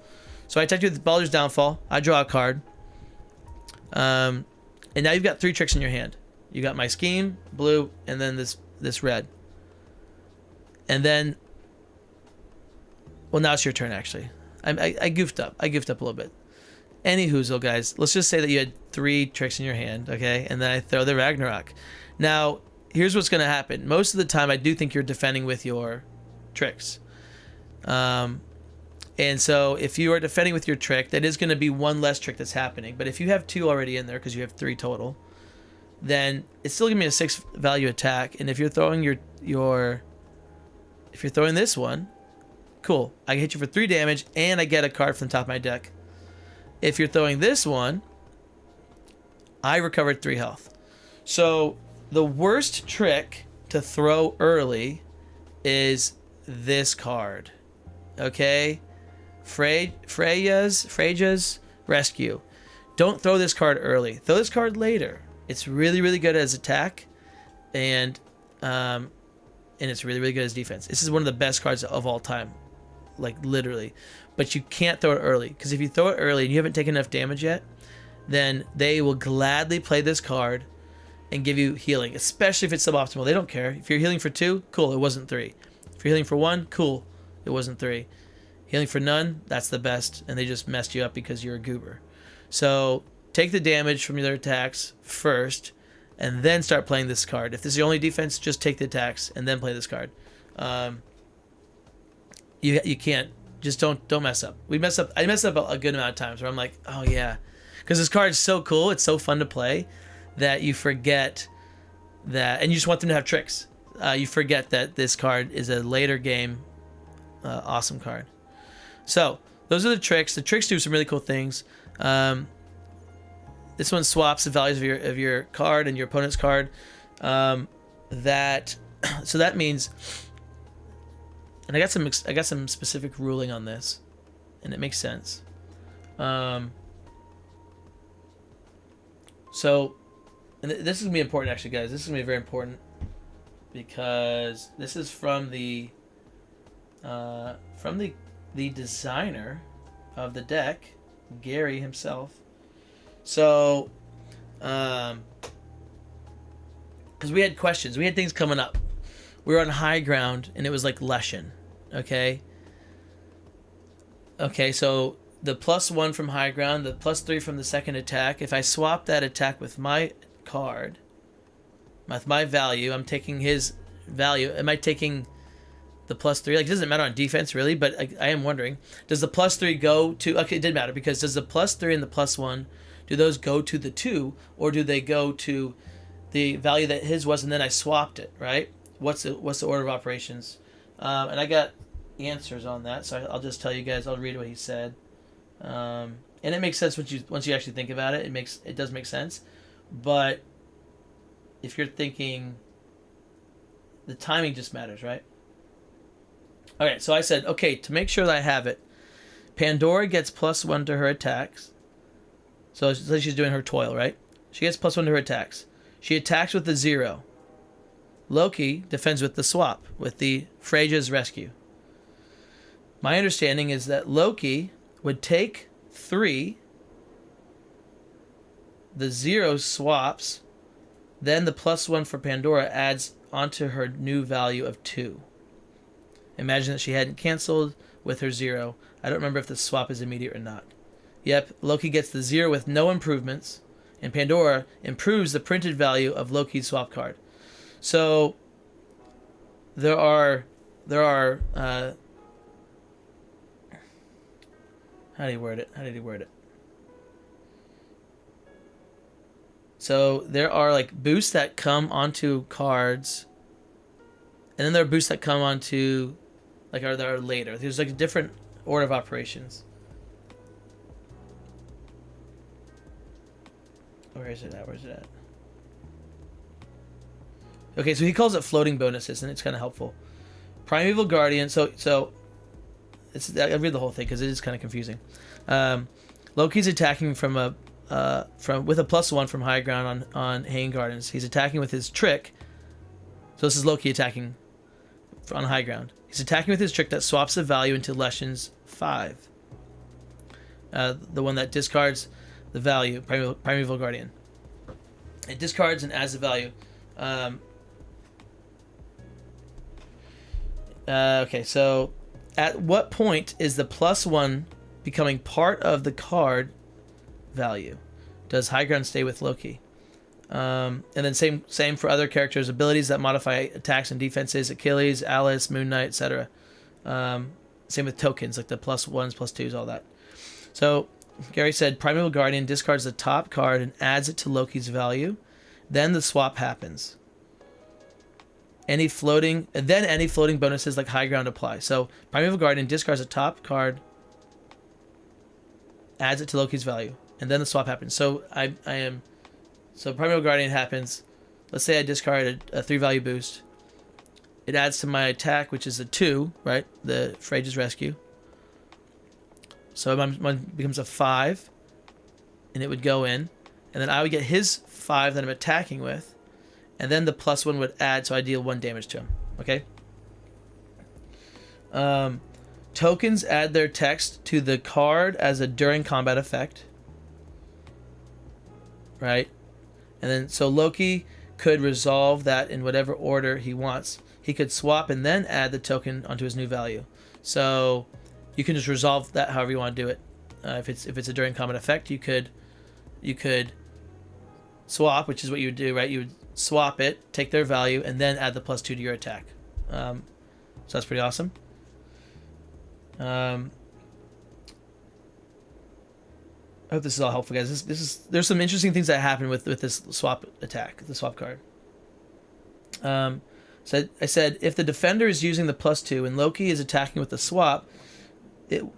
So I attacked you with Baldur's Downfall. I draw a card. And now you've got 3 tricks in your hand. You got my Scheme, blue, and then this red. And then, well, now it's your turn, actually. I goofed up. I goofed up a little bit. Anywhoozle, guys, let's just say that you had 3 tricks in your hand, okay? And then I throw the Ragnarok. Now, here's what's going to happen. Most of the time, I do think you're defending with your tricks. And so if you are defending with your trick, that is going to be 1 less trick that's happening. But if you have 2 already in there, because you have 3 total, then it's still going to be a 6 value attack. And if you're throwing if you're throwing this one, cool. I hit you for 3 damage, and I get a card from the top of my deck. If you're throwing this one, I recovered 3 health. So the worst trick to throw early is this card. Okay? Freya's Rescue. Don't throw this card early. Throw this card later. It's really, really good as attack, and it's really, really good as defense. This is one of the best cards of all time. Like, literally. But you can't throw it early, because if you throw it early and you haven't taken enough damage yet, then they will gladly play this card and give you healing, especially if it's suboptimal. They don't care. If you're healing for 2, cool, it wasn't 3. If you're healing for 1, cool, it wasn't 3. Healing for none, that's the best, and they just messed you up because you're a goober. So take the damage from your attacks first, and then start playing this card. If this is your only defense, just take the attacks and then play this card. You can't. Just don't mess up. I mess up a good amount of times where I'm like, oh yeah, because this card is so cool, it's so fun to play, that you forget that, and you just want them to have tricks. You forget that this card is a later game awesome card. So those are the tricks. The tricks do some really cool things. This one swaps the values of your card and your opponent's card. So that means. And I got some specific ruling on this, and it makes sense. So, and this is gonna be important, actually, guys. This is gonna be very important because this is from the designer of the deck, Gary himself. So, because we had questions. We had things coming up. We were on high ground, and it was like Leshen. Okay? Okay, so the +1 from high ground, the +3 from the second attack. If I swap that attack with my card, with my value, I'm taking his value. Am I taking the +3? Like, it doesn't matter on defense, really, but I am wondering, does the +3 go to... Okay, it did matter, because does the +3 and the +1, do those go to the 2, or do they go to the value that his was, and then I swapped it, right? What's the order of operations? And I got answers on that, so I'll just tell you guys. I'll read what he said. And it makes sense once you actually think about it. It does make sense. But if you're thinking, the timing just matters, right? Okay, so I said, okay, to make sure that I have it, Pandora gets +1 to her attacks. So she's doing her toil, right? She gets +1 to her attacks. She attacks with the 0. Loki defends with the swap, with the Freyja's rescue. My understanding is that Loki would take 3, the 0 swaps, then the +1 for Pandora adds onto her new value of 2. Imagine that she hadn't canceled with her 0. I don't remember if the swap is immediate or not. Yep, Loki gets the 0 with no improvements, and Pandora improves the printed value of Loki's swap card. So there are how do you word it? So there are like boosts that come onto cards, and then there are boosts that come onto that are later. There's like a different order of operations. Where is it at? Okay, so he calls it floating bonuses, and it's kind of helpful. Primeval Guardian. So I read the whole thing because it is kind of confusing. Loki's attacking with a +1 from high ground on Haying Gardens. He's attacking with his trick. So this is Loki attacking on high ground. He's attacking with his trick that swaps the value into Leshen's 5. The one that discards the value, Primeval Guardian. It discards and adds the value. Okay, so at what point is the +1 becoming part of the card value? Does high ground stay with Loki? And then same for other characters' abilities that modify attacks and defenses. Achilles, Alice, Moon Knight, etc. Same with tokens like the +1s, +2s, all that. So Gary said Primeval Guardian discards the top card and adds it to Loki's value. Then the swap happens. Any floating bonuses like high ground apply. So Primeval Guardian discards the top card, adds it to Loki's value, and then the swap happens. So So Primeval Guardian happens. Let's say I discard a 3 value boost. It adds to my attack, which is a 2, right? The Freyja's Rescue. So mine becomes a 5, and it would go in, and then I would get his 5 that I'm attacking with, and then the +1 would add, so I deal 1 damage to him. Okay. Tokens add their text to the card as a during combat effect. Right? And then, so Loki could resolve that in whatever order he wants. He could swap and then add the token onto his new value. So you can just resolve that however you want to do it. If it's a during combat effect, you could swap, which is what you would do, right? You would swap it, take their value, and then add the +2 to your attack. So that's pretty awesome. I hope this is all helpful, guys. There's some interesting things that happen with this swap attack, the swap card. So I said if the defender is using the +2 and Loki is attacking with the swap, and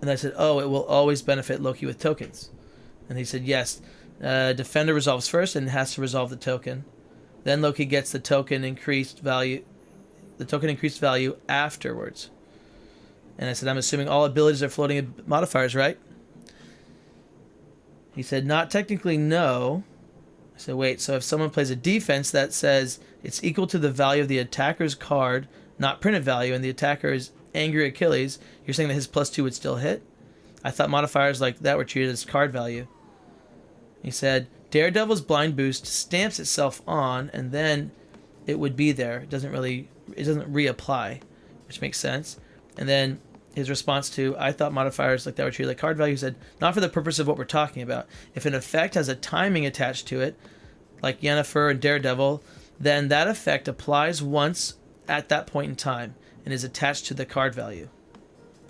I said, oh, it will always benefit Loki with tokens. And he said yes. Defender resolves first and has to resolve the token. Then Loki gets the token increased value. The token increased value afterwards. And I said, I'm assuming all abilities are floating modifiers, right? He said, not technically, no. I said, wait, so if someone plays a defense that says it's equal to the value of the attacker's card, not printed value, and the attacker is Angry Achilles, you're saying that his +2 would still hit? I thought modifiers like that were treated as card value. He said Daredevil's blind boost stamps itself on, and then it would be there. It doesn't reapply, which makes sense. And then his response to, I thought modifiers like that were treated like card value, said, not for the purpose of what we're talking about. If an effect has a timing attached to it, like Yennefer and Daredevil, then that effect applies once at that point in time and is attached to the card value.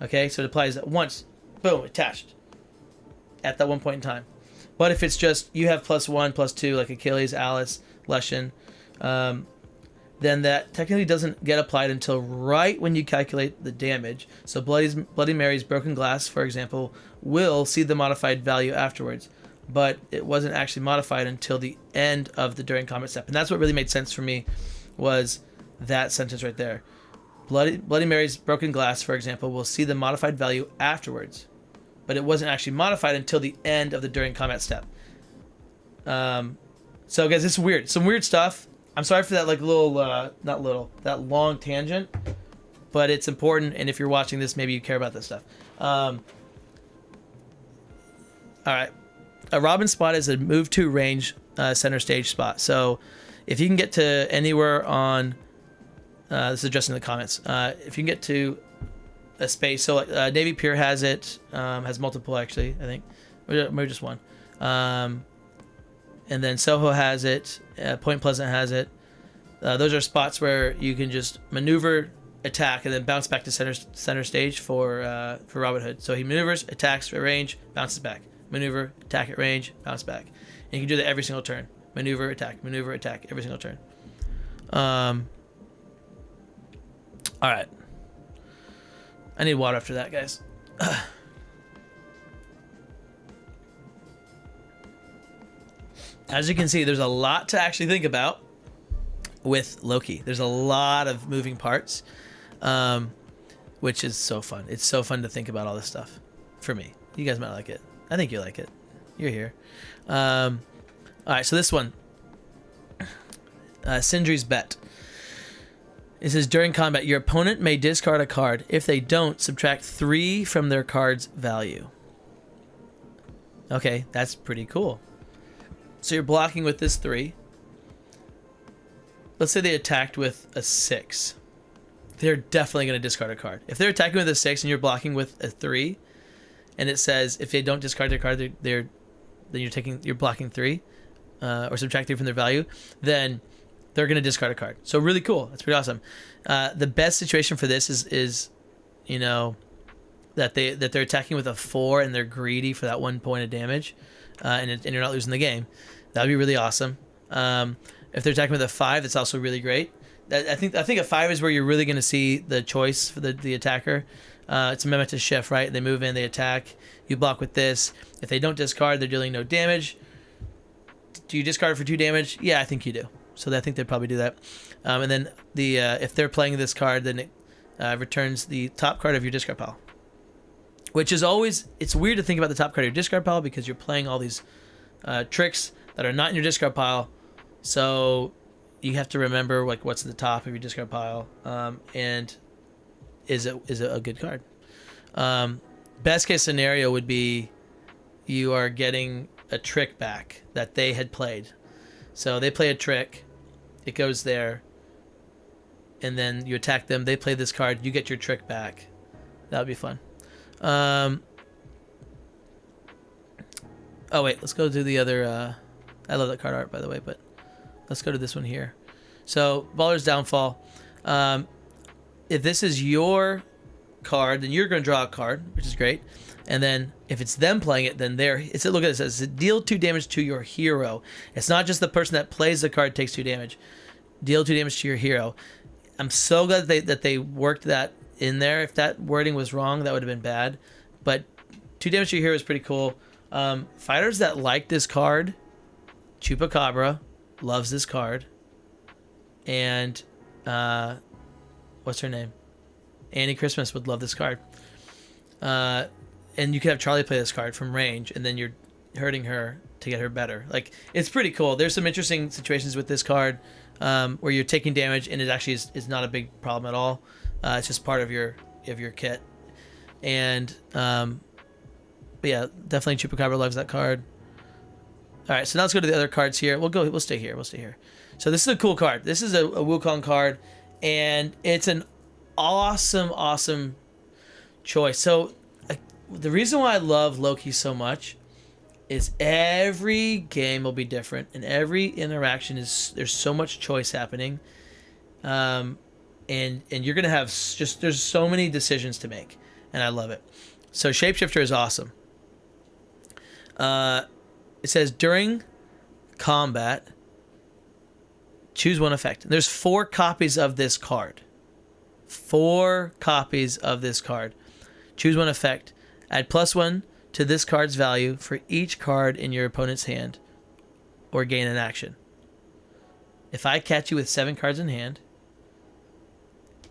Okay, so it applies at once, boom, attached at that one point in time. But if it's just you have +1, +2, like Achilles, Alice, Leshen, then that technically doesn't get applied until right when you calculate the damage. So Bloody Mary's Broken Glass, for example, will see the modified value afterwards, but it wasn't actually modified until the end of the during combat step. And that's what really made sense for me, was that sentence right there. Bloody Mary's Broken Glass, for example, will see the modified value afterwards, but it wasn't actually modified until the end of the during combat step. So guys, it's weird. Some weird stuff. I'm sorry for that that long tangent, but it's important, and if you're watching this, maybe you care about this stuff. All right. A Robin spot is a move to range center stage spot. So if you can get to anywhere on, this is addressing the comments, if you can get to a space, so like, Navy Pier has it, has multiple actually, I think, maybe just one. And then Soho has it, Point Pleasant has it. Those are spots where you can just maneuver, attack, and then bounce back to center stage for Robin Hood. So he maneuvers, attacks at range, bounces back. Maneuver, attack at range, bounce back. And you can do that every single turn. Maneuver, attack, every single turn. All right. I need water after that, guys. As you can see, there's a lot to actually think about with Loki. There's a lot of moving parts, which is so fun. It's so fun to think about all this stuff. For me, you guys might like it. I think you like it. You're here. All right, so this one, Sindri's Bet. It says, during combat, your opponent may discard a card. If they don't, subtract 3 from their card's value. Okay, that's pretty cool. So you're blocking with this 3. Let's say they attacked with a 6. They're definitely going to discard a card. If they're attacking with a 6 and you're blocking with a 3, and it says if they don't discard their card, then you're blocking 3, or subtract 3 from their value, then they're going to discard a card. So really cool. That's pretty awesome. The best situation for this is you know, that they're attacking with a 4 and they're greedy for that 1 point of damage, and you're not losing the game. That would be really awesome. If they're attacking with a 5, that's also really great. I think a 5 is where you're really going to see the choice for the attacker. It's a momentous shift, right? They move in, they attack. You block with this. If they don't discard, they're dealing no damage. Do you discard for 2 damage? Yeah, I think you do. So I think they'd probably do that. And then if they're playing this card, then it returns the top card of your discard pile. Which is always, it's weird to think about the top card of your discard pile because you're playing all these tricks that are not in your discard pile. So you have to remember like what's at the top of your discard pile, and is it a good card. Best case scenario would be you are getting a trick back that they had played. So they play a trick, it goes there, and then you attack them, they play this card, you get your trick back. That would be fun. Oh wait, let's go to the other, I love that card art by the way, but let's go to this one here. So Baller's Downfall. If this is your card, then you're going to draw a card, which is great. And then if it's them playing it, then look at it, it says deal 2 damage to your hero. It's not just the person that plays the card takes 2 damage. Deal 2 damage to your hero. I'm so glad that they worked that in there. If that wording was wrong, that would have been bad. But 2 damage to your hero is pretty cool. Fighters that like this card, Chupacabra loves this card. And what's her name? Annie Christmas would love this card. And you could have Charlie play this card from range, and then you're hurting her to get her better. Like, it's pretty cool. There's some interesting situations with this card where you're taking damage, and it actually is not a big problem at all. It's just part of your kit. And but yeah, definitely Chupacabra loves that card. All right, so now let's go to the other cards here. We'll stay here. So this is a cool card. This is a Wukong card, and it's an awesome choice. So the reason why I love Loki so much is every game will be different, and every interaction there's so much choice happening, and you're gonna have there's so many decisions to make, and I love it. So Shapeshifter is awesome. It says during combat, choose one effect. There's 4 copies of this card. 4 copies of this card. Choose one effect. Add +1 to this card's value for each card in your opponent's hand, or gain an action. If I catch you with 7 cards in hand,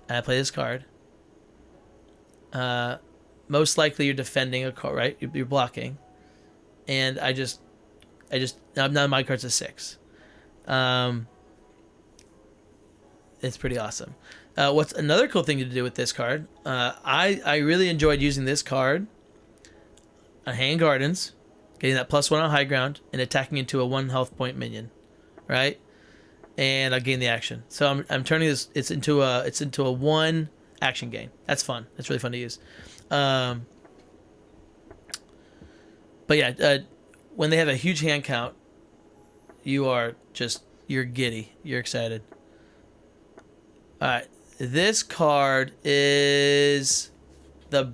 and I play this card, most likely you're defending a card, right? You're blocking, and now my card's a 6. It's pretty awesome. What's another cool thing to do with this card? I really enjoyed using this card on Hand Gardens, getting that +1 on high ground, and attacking into a 1 health point minion, right? And I gain the action. So I'm turning this. It's into a 1 action gain. That's fun. That's really fun to use. But yeah, when they have a huge hand count, you're giddy. You're excited. All right, this card is the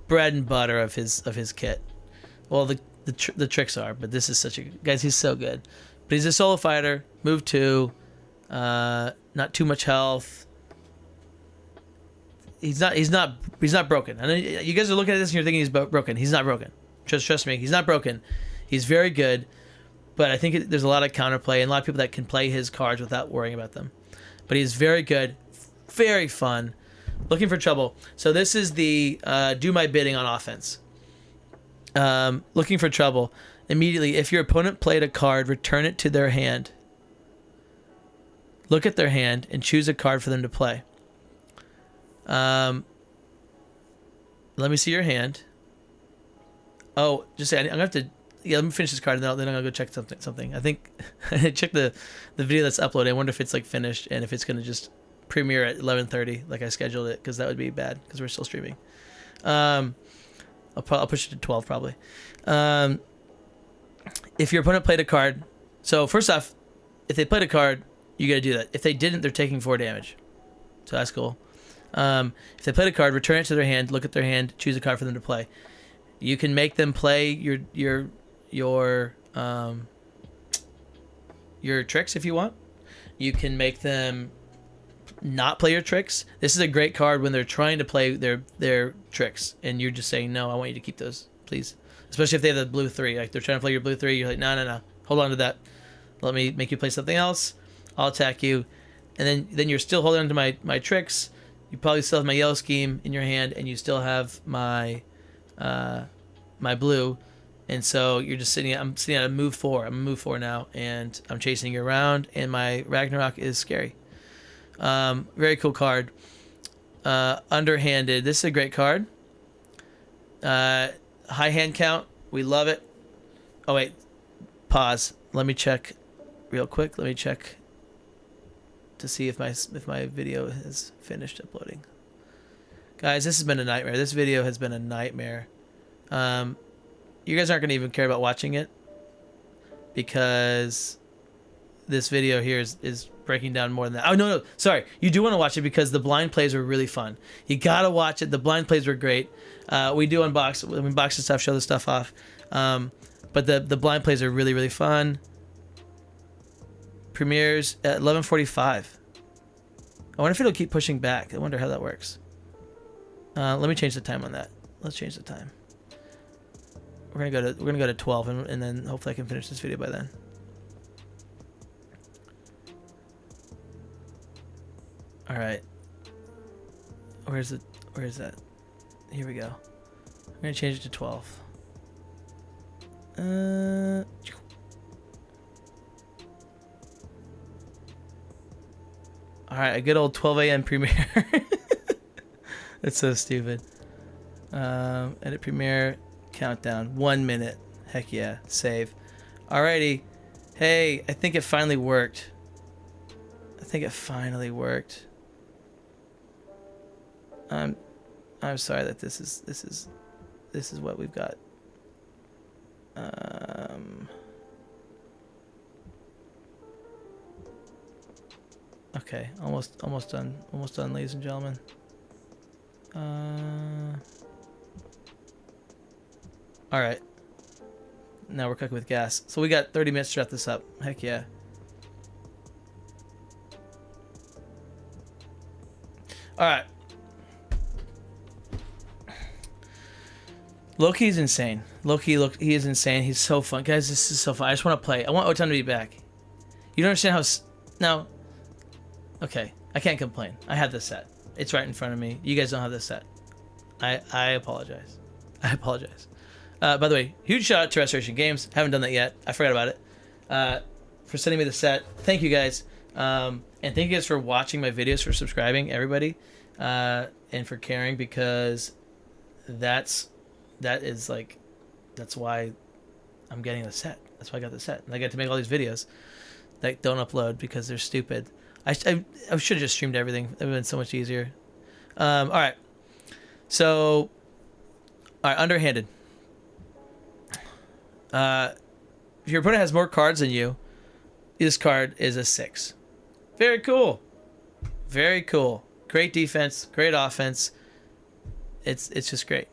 bread and butter of his kit. Well, the tricks are, but this is guys. He's so good. But he's a solo fighter. Move 2, not too much health. He's not broken. I know you guys are looking at this and you're thinking he's broken. He's not broken. Trust me, he's not broken. He's very good, but I think there's a lot of counterplay and a lot of people that can play his cards without worrying about them. But he's very good, very fun. Looking for trouble. So this is the do my bidding on offense. Looking for trouble. Immediately, if your opponent played a card, return it to their hand. Look at their hand and choose a card for them to play. Let me see your hand. Oh, just say I'm gonna have to. Yeah, let me finish this card, and then I'm gonna go check something. I think I checked the video that's uploaded. I wonder if it's like finished and if it's gonna just premiere at 11:30 like I scheduled it, because that would be bad because we're still streaming. I'll push it to 12 probably. If your opponent played a card, so first off, if they played a card, you gotta do that. If they didn't, they're taking 4 damage, so that's cool. If they played a card, return it to their hand. Look at their hand. Choose a card for them to play. You can make them play your tricks if you want. You can make them not play your tricks. This is a great card when they're trying to play their tricks, and you're just saying, no, I want you to keep those, please. Especially if they have the blue 3. Like they're trying to play your blue 3, you're like, no. Hold on to that. Let me make you play something else. I'll attack you. And then you're still holding on to my tricks. You probably still have my yellow scheme in your hand, and you still have my blue. And so you're just I'm sitting at a move 4. I'm a move 4 now, and I'm chasing you around, and my Ragnarok is scary. Very cool card. Underhanded. This is a great card. High hand count. We love it. Oh, wait. Pause. Let me check real quick. Let me check to see if my video has finished uploading. Guys, this has been a nightmare. This video has been a nightmare. You guys aren't going to even care about watching it, because this video here is breaking down more than that. Oh, no. Sorry. You do want to watch it because the blind plays were really fun. You got to watch it. The blind plays were great. We do unbox the stuff, show the stuff off. But the blind plays are really, really fun. Premieres at 11:45. I wonder if it'll keep pushing back. I wonder how that works. Let me change the time on that. Let's change the time. We're gonna go to 12, and then hopefully I can finish this video by then. All right. Where is that? Here we go. I'm gonna change it to 12. All right, a good old 12 a.m. premiere. That's so stupid. Edit premiere, countdown, 1 minute. Heck yeah, save. Alrighty. Hey, I think it finally worked. I think it finally worked. I'm sorry that this is what we've got. Okay, almost done, ladies and gentlemen. All right. Now we're cooking with gas. So we got 30 minutes to wrap this up. Heck yeah. All right. Loki's insane. Loki, he is insane. He's so fun. Guys, this is so fun. I just want to play. I want Otan to be back. You don't understand how... Now... Okay, I can't complain. I have this set. It's right in front of me. You guys don't have this set. I apologize. I apologize. By the way, huge shout out to Restoration Games. Haven't done that yet. I forgot about it. For sending me the set. Thank you guys. And thank you guys for watching my videos, for subscribing, everybody. And for caring, because that is like, that's why I'm getting the set. That's why I got the set. And I get to make all these videos that don't upload because they're stupid. I should have just streamed everything. It would have been so much easier. All right. So, all right, underhanded. If your opponent has more cards than you, this card is a 6. Very cool. Very cool. Great defense. Great offense. It's just great.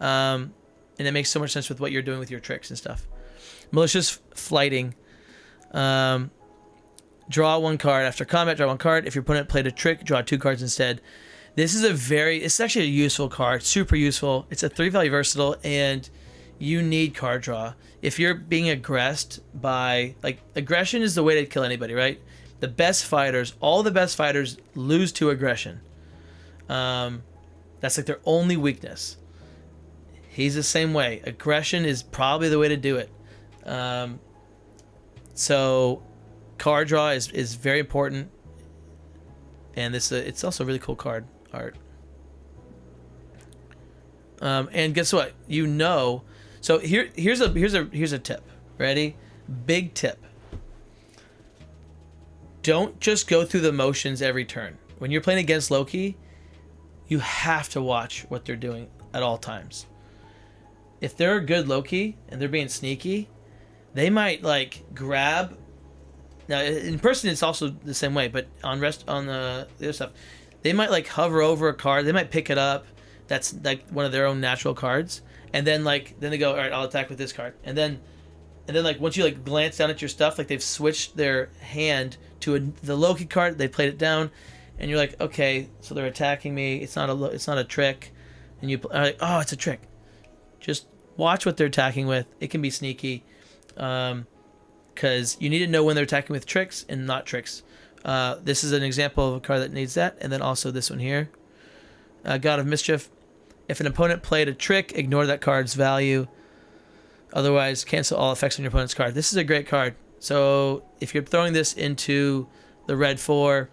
And it makes so much sense with what you're doing with your tricks and stuff. Malicious flighting. Draw 1 card. After combat, draw 1 card. If your opponent played a trick, draw 2 cards instead. This is it's actually a useful card. Super useful. It's a 3-value versatile, and you need card draw. If you're being aggressed by... Like, aggression is the way to kill anybody, right? The best fighters, all the best fighters lose to aggression. That's like their only weakness. He's the same way. Aggression is probably the way to do it. So... Card draw is very important, and it's also a really cool card art. And guess what? So here's a tip. Ready? Big tip. Don't just go through the motions every turn. When you're playing against Loki, you have to watch what they're doing at all times. If they're a good Loki and they're being sneaky, they might like grab. Now, in person, it's also the same way, but on the other stuff, they might like hover over a card. They might pick it up. That's like one of their own natural cards, and then they go, all right, I'll attack with this card, and then like once you like glance down at your stuff, like they've switched their hand to the Loki card. They played it down, and you're like, okay, so they're attacking me. It's not a trick, and you are like, oh, it's a trick. Just watch what they're attacking with. It can be sneaky. Because you need to know when they're attacking with tricks and not tricks. This is an example of a card that needs that. And then also this one here. God of Mischief. If an opponent played a trick, ignore that card's value. Otherwise, cancel all effects on your opponent's card. This is a great card. So if you're throwing this into the red 4,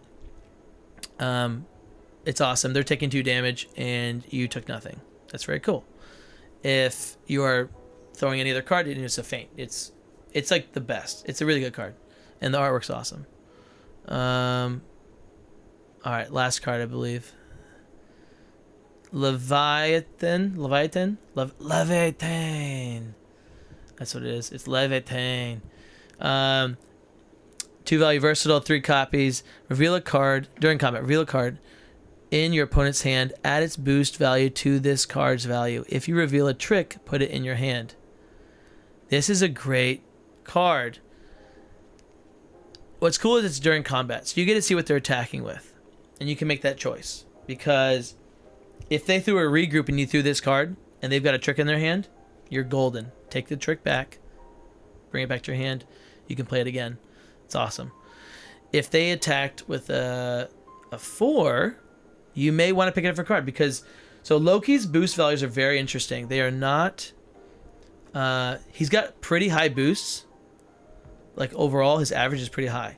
it's awesome. They're taking 2 damage and you took nothing. That's very cool. If you are throwing any other card, it's a feint. It's like the best. It's a really good card. And the artwork's awesome. Alright, last card, I believe. Leviathan. That's what it is. It's Leviathan. 2-value versatile, 3 copies. Reveal a card. During combat, reveal a card in your opponent's hand. Add its boost value to this card's value. If you reveal a trick, put it in your hand. This is a great card. What's cool is it's during combat, so you get to see what they're attacking with, and you can make that choice. Because if they threw a regroup and you threw this card and they've got a trick in their hand, you're golden. Take the trick back, bring it back to your hand, you can play it again. It's awesome. If they attacked with a 4, you may want to pick it up for a card, because so Loki's boost values are very interesting. They are not he's got pretty high boosts. Like overall, his average is pretty high.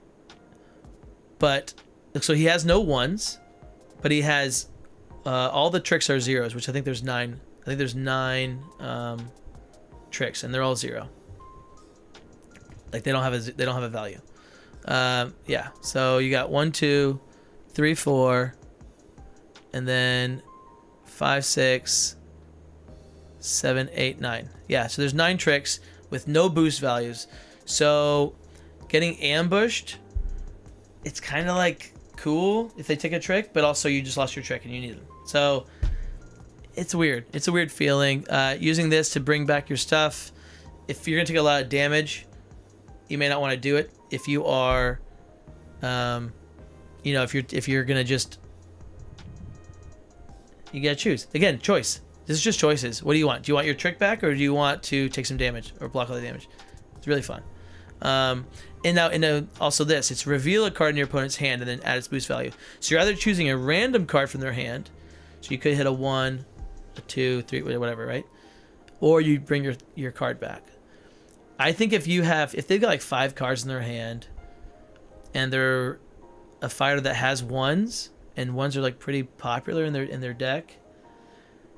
But so he has no 1s, but he has all the tricks are 0s, which I think there's 9. I think there's 9 tricks, and they're all 0. Like they don't have a value. Yeah. So you got 1, 2, 3, 4, and then 5, 6, 7, 8, 9. Yeah. So there's 9 tricks with no boost values. So getting ambushed, it's kind of like cool if they take a trick, but also you just lost your trick and you need them. So it's weird. It's a weird feeling. Using this to bring back your stuff. If you're gonna take a lot of damage, you may not want to do it. If you are, you know, if you're gonna just, you gotta choose. Again, choice. This is just choices. What do you want? Do you want your trick back, or do you want to take some damage or block all the damage? It's really fun. And now, also this, it's reveal a card in your opponent's hand and then add its boost value. So you're either choosing a random card from their hand, so you could hit a 1, a 2, 3, whatever, right? Or you bring your card back. I think if they've got like 5 cards in their hand, and they're a fighter that has 1s, and 1s are like pretty popular in their deck,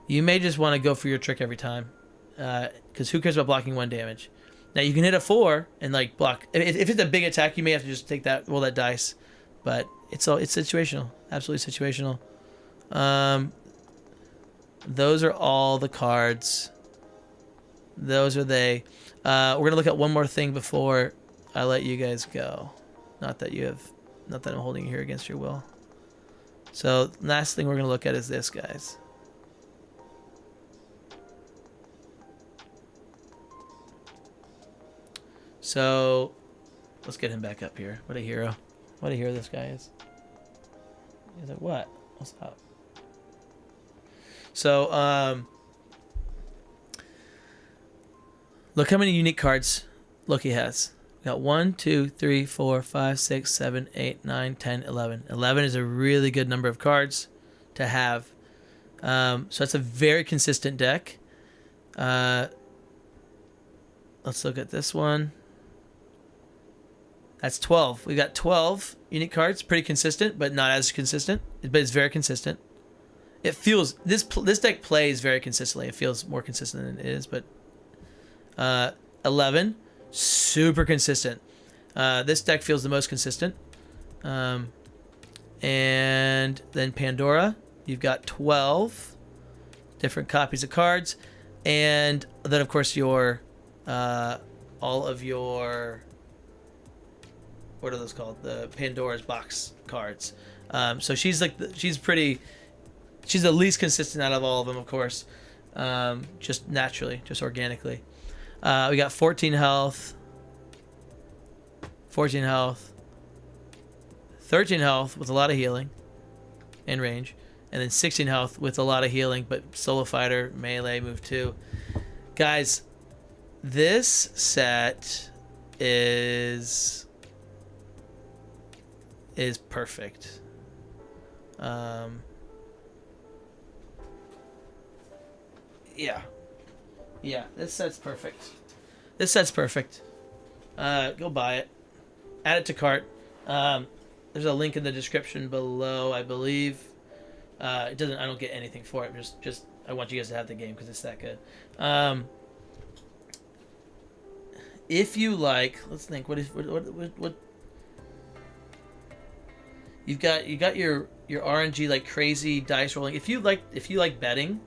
you may just want to go for your trick every time, because who cares about blocking 1 damage? Now you can hit a 4 and like block. If it's a big attack, you may have to just take roll that dice, but it's situational, absolutely situational. Those are all the cards. Those are they. We're gonna look at one more thing before I let you guys go. Not that I'm holding you here against your will. So last thing we're gonna look at is this, guys. So let's get him back up here. What a hero. What a hero this guy is. He's like, what? What's up? So, look how many unique cards Loki has. We got 1, 2, 3, 4, 5, 6, 7, 8, 9, 10, 11. 11 is a really good number of cards to have. So it's a very consistent deck. Let's look at this one. That's 12. We got 12 unique cards. Pretty consistent, but not as consistent. But it's very consistent. It feels this deck plays very consistently. It feels more consistent than it is, but 11, super consistent. This deck feels the most consistent. And then Pandora, you've got 12 different copies of cards, and then of course your all of your, what are those called? The Pandora's box cards. So she's the least consistent out of all of them, of course. Just naturally, just organically. We got 14 health, 13 health with a lot of healing and range, and then 16 health with a lot of healing, but solo fighter, melee, move 2. Guys, this set is perfect. Yeah, this set's perfect. Go buy it. Add it to cart. There's a link in the description below, I believe. I don't get anything for it. Just I want you guys to have the game because it's that good. If you like, let's think. What you got your RNG like crazy dice rolling. If you like betting,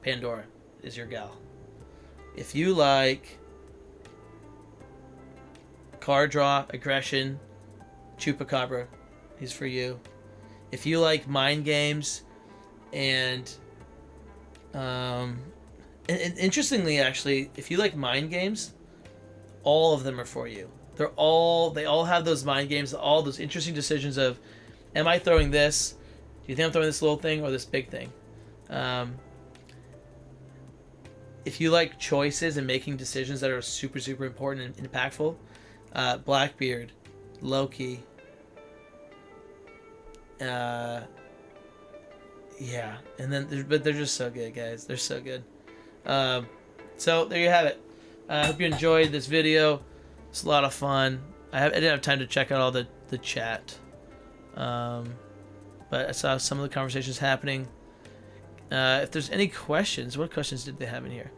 Pandora is your gal. If you like card draw, aggression, Chupacabra, he's for you. If you like mind games, and interestingly, actually, if you like mind games, all of them are for you. They all have those mind games, all those interesting decisions of, am I throwing this? Do you think I'm throwing this little thing or this big thing? If you like choices and making decisions that are super, super important and impactful, Blackbeard, Loki, yeah, and then but they're just so good, guys. They're so good. So there you have it. I hope you enjoyed this video. It's a lot of fun. I didn't have time to check out all the chat, but I saw some of the conversations happening. If there's any questions, what questions did they have in here?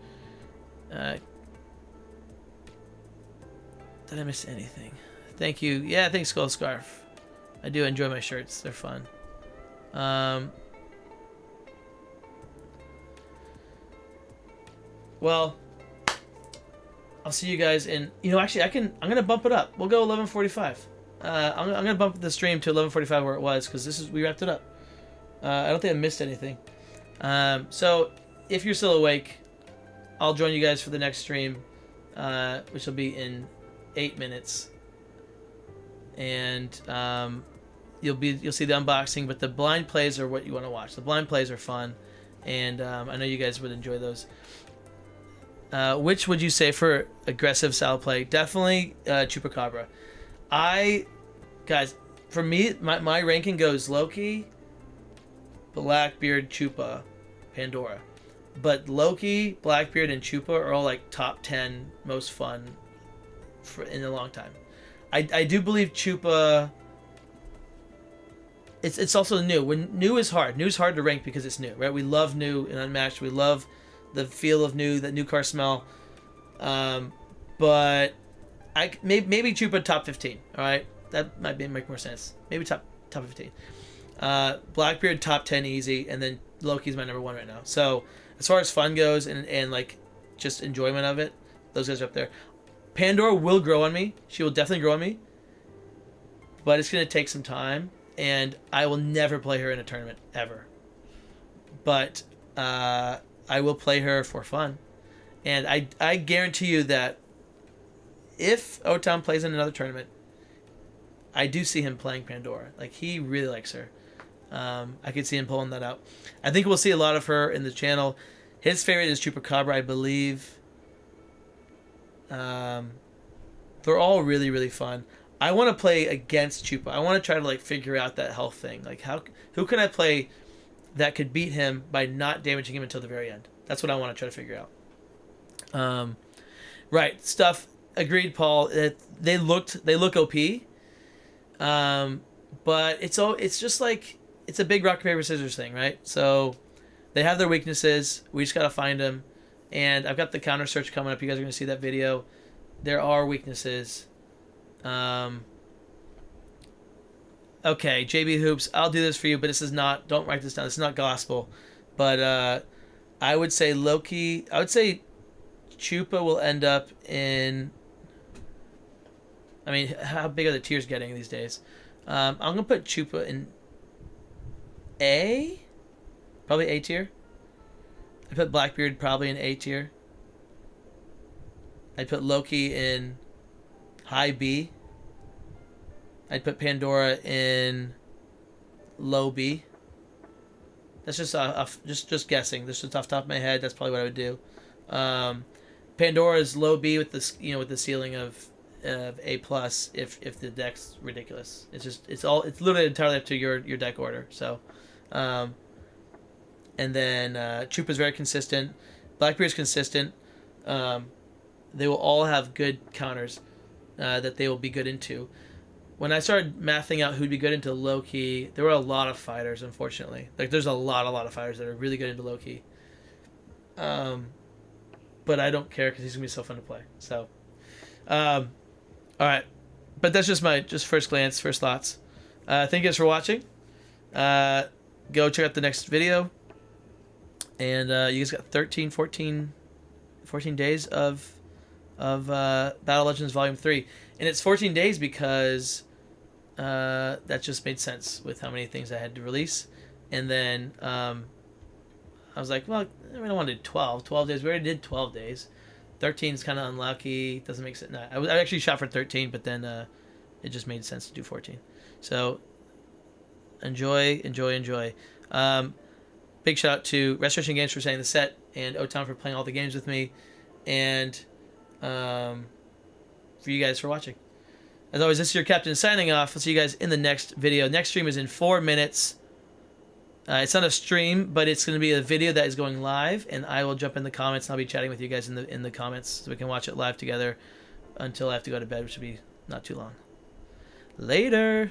Did I miss anything? Thank you. Yeah, thanks, Skull Scarf. I do enjoy my shirts. They're fun. Well, I'll see you guys in. You know, actually, I'm gonna bump it up. We'll go 11:45. I'm gonna bump the stream to 11:45 where it was because we wrapped it up. I don't think I missed anything. So if you're still awake, I'll join you guys for the next stream, which will be in 8 minutes. And you'll see the unboxing, but the blind plays are what you want to watch. The blind plays are fun, and I know you guys would enjoy those. Which would you say for aggressive style play? Definitely Chupacabra. Guys, for me, my ranking goes Loki, Blackbeard, Chupa, Pandora. But Loki, Blackbeard, and Chupa are all like top 10 most fun in a long time. I do believe Chupa. It's also new. When new is hard. New is hard to rank because it's new, right? We love new and Unmatched. We love the feel of new, that new car smell. But maybe Chupa top 15. All right, that might make more sense. Maybe top 15. Blackbeard top 10 easy, and then Loki's my number 1 right now. So as far as fun goes and like just enjoyment of it, those guys are up there. Pandora will grow on me. She will definitely grow on me. But it's going to take some time, and I will never play her in a tournament, ever. But I will play her for fun. And I guarantee you that if O-Town plays in another tournament, I do see him playing Pandora. Like, he really likes her. I could see him pulling that out. I think we'll see a lot of her in the channel. His favorite is Chupacabra, I believe. They're all really, really fun. I want to play against Chupa. I want to try to like figure out that health thing. Like who can I play that could beat him by not damaging him until the very end? That's what I want to try to figure out. Right, stuff. Agreed, Paul. They look OP. But it's just like it's a big rock paper scissors thing, right? So they have their weaknesses. We just gotta find them. And I've got the counter search coming up. You guys are gonna see that video. There are weaknesses. Okay, JB Hoops, I'll do this for you, but this is not. Don't write this down. This is not gospel. But I would say Loki. I would say Chupa will end up in. I mean, how big are the tiers getting these days? I'm gonna put Chupa in A, probably A tier. I put Blackbeard probably in A tier. I'd put Loki in high B. I'd put Pandora in low B. That's just guessing. This is off the top of my head. That's probably what I would do. Pandora is low B with the ceiling of A plus if the deck's ridiculous. It's literally entirely up to your deck order. So, and then Chupa's very consistent. Blackbeard's consistent. They will all have good counters that they will be good into. When I started mathing out who'd be good into low key, there were a lot of fighters. Unfortunately, like there's a lot of fighters that are really good into low key. But I don't care because he's gonna be so fun to play. So, all right, but that's just my first glance, first thoughts. Thank you guys for watching. Go check out the next video, and you guys got 14 days of Battle Legends Volume 3. And it's 14 days because that just made sense with how many things I had to release. And then I was like, well, I don't want to do 12 days. We already did 12 days. 13 is kind of unlucky. Doesn't make sense. No, I actually shot for 13, but then it just made sense to do 14. So enjoy. Big shout out to Restoration Games for setting the set, and O-Town for playing all the games with me, and for you guys for watching. As always, this is your captain signing off. I'll see you guys in the next video. Next stream is in 4 minutes. It's not a stream, but it's going to be a video that is going live, and I will jump in the comments, and I'll be chatting with you guys in the comments so we can watch it live together until I have to go to bed, which will be not too long. Later.